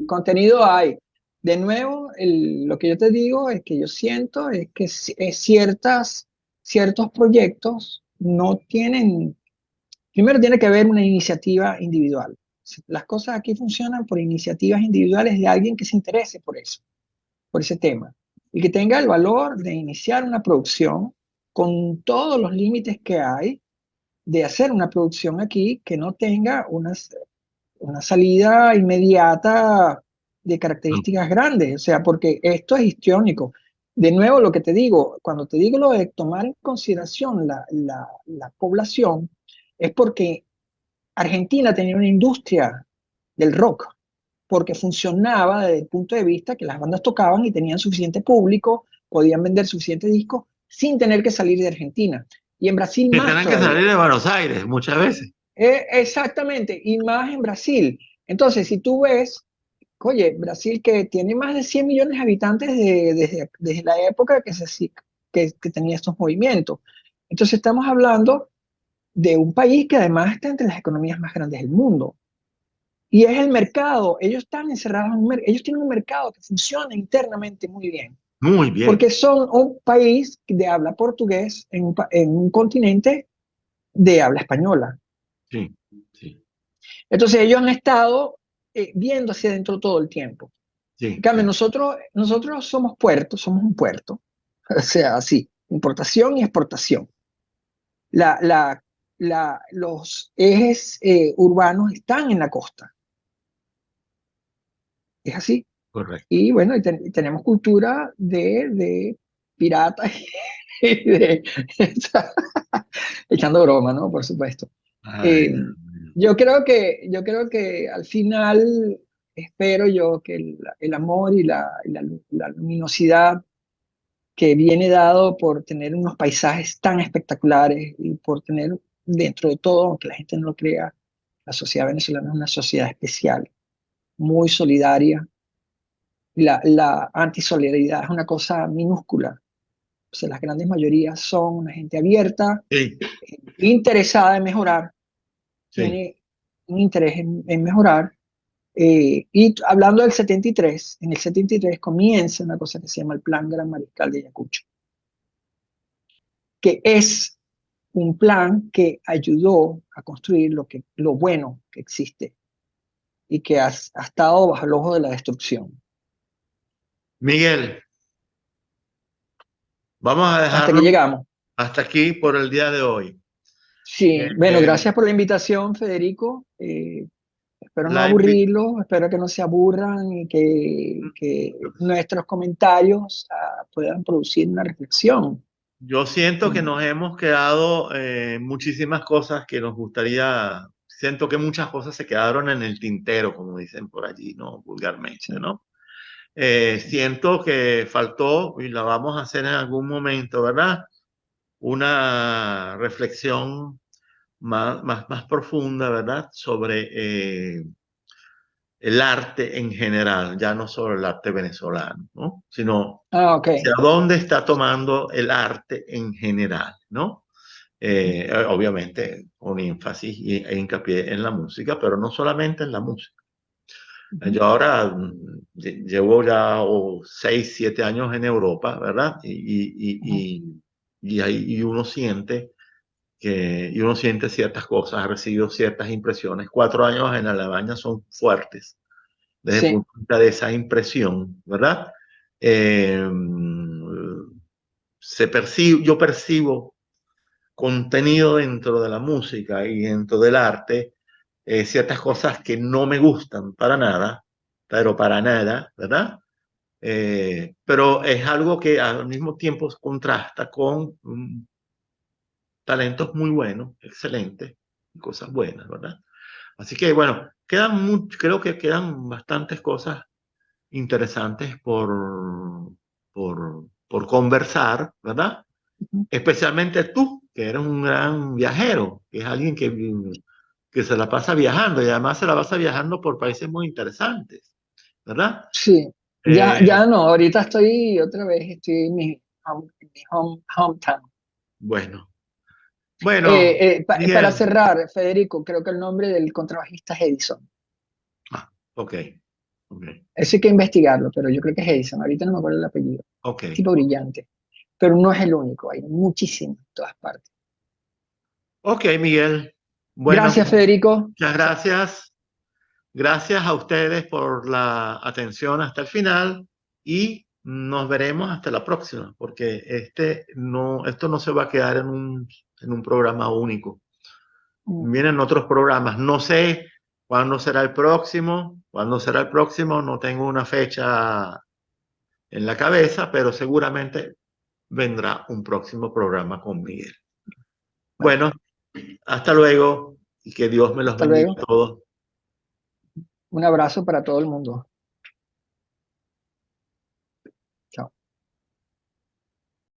contenido hay. De nuevo, lo que yo te digo es que yo siento es que ciertos proyectos no tienen, primero tiene que haber una iniciativa individual. Las cosas aquí funcionan por iniciativas individuales de alguien que se interese por eso, por ese tema, y que tenga el valor de iniciar una producción con todos los límites que hay, de hacer una producción aquí que no tenga una salida inmediata de características grandes, o sea, porque esto es histriónico. De nuevo, lo que te digo, cuando te digo lo de tomar en consideración la población, es porque Argentina tenía una industria del rock, porque funcionaba desde el punto de vista que las bandas tocaban y tenían suficiente público, podían vender suficientes discos sin tener que salir de Argentina. Y en Brasil Que más tienen que todavía. salir de Buenos Aires muchas veces. Exactamente, y más en Brasil. Entonces, si tú ves, oye, Brasil que tiene más de 100 millones de habitantes desde la época que tenía estos movimientos. Entonces, estamos hablando de un país que además está entre las economías más grandes del mundo. Y es el mercado, ellos están encerrados ellos tienen un mercado que funciona internamente muy bien, Muy bien. porque son un país de habla portugués en un continente de habla española. Sí, sí, Entonces ellos han estado viendo hacia adentro todo el tiempo. En sí, cambio, sí. nosotros somos puertos, somos un puerto, o sea, así, importación y exportación. La, la, los ejes urbanos están en la costa, es así. Correcto. Y bueno, y tenemos cultura de piratas y de, echando broma, ¿no? Por supuesto. Ay, Eh, Dios mío. yo creo que al final espero yo que el amor y la luminosidad que viene dado por tener unos paisajes tan espectaculares y por tener dentro de todo, aunque la gente no lo crea, la sociedad venezolana es una sociedad especial, muy solidaria. La antisolidaridad es una cosa minúscula. O sea, las grandes mayorías son una gente abierta, Sí, interesada en mejorar, sí, tiene un interés en mejorar. Hablando del 73, en el 73 comienza una cosa que se llama el Plan Gran Mariscal de Ayacucho, que es un plan que ayudó a construir lo bueno que existe y que ha estado bajo el ojo de la destrucción. Miguel, vamos a Hasta que dejarlo llegamos. hasta aquí por el día de hoy. Eh, Sí, bueno, eh, gracias por la invitación, Federico. Espero no la invi- aburrirlos, espero que no se aburran y que nuestros comentarios puedan producir una reflexión. Yo siento que Mm. nos hemos quedado muchísimas cosas que nos gustaría, siento que muchas cosas se quedaron en el tintero, como dicen por allí, ¿no? Vulgarmente, Sí, ¿no? Siento que faltó, y la vamos a hacer en algún momento, ¿verdad? Una reflexión más profunda, ¿verdad? Sobre el arte en general, ya no solo el arte venezolano, ¿no? Sino Ah, ok. hacia dónde está tomando el arte en general, ¿no? Obviamente con énfasis e hincapié en la música, pero no solamente en la música. Ujú, Yo ahora llevo ya 6, 7 años en Europa, ¿verdad? ujú. Y uno siente y uno siente ciertas cosas, ha recibido ciertas impresiones. 4 años en Alemania son fuertes desde el Sí. punto de vista de esa impresión, ¿verdad? Eh, yo percibo contenido dentro de la música y dentro del arte, ciertas cosas que no me gustan para nada, pero para nada, ¿verdad? Pero es algo que al mismo tiempo contrasta con talentos muy buenos, excelentes, y cosas buenas, ¿verdad? Así que bueno, creo que quedan bastantes cosas interesantes por conversar, ¿verdad? Ujú. Especialmente tú, que eres un gran viajero, que es alguien que se la pasa viajando y además se la pasa viajando por países muy interesantes, ¿verdad? Sí. Ya, Eh, ya no, ahorita estoy otra vez, estoy en mi hometown. bueno, bueno, Para Miguel. cerrar, Federico, creo que el nombre del contrabajista es Edison. Ah, ok, ok, Eso hay que investigarlo, pero yo creo que es Edison. Ahorita no me acuerdo el apellido. ok, Tipo brillante. Pero no es el único, hay muchísimos en todas partes. ok, Miguel. Bueno, Gracias, Federico. muchas gracias. Gracias a ustedes por la atención hasta el final y nos veremos hasta la próxima, porque esto no se va a quedar en un programa único. Mm, Vienen otros programas. No sé cuándo será el próximo, no tengo una fecha en la cabeza, pero seguramente vendrá un próximo programa con Miguel. Bueno, Bueno, hasta luego y que Dios me los hasta bendiga luego. a todos. Un abrazo para todo el mundo.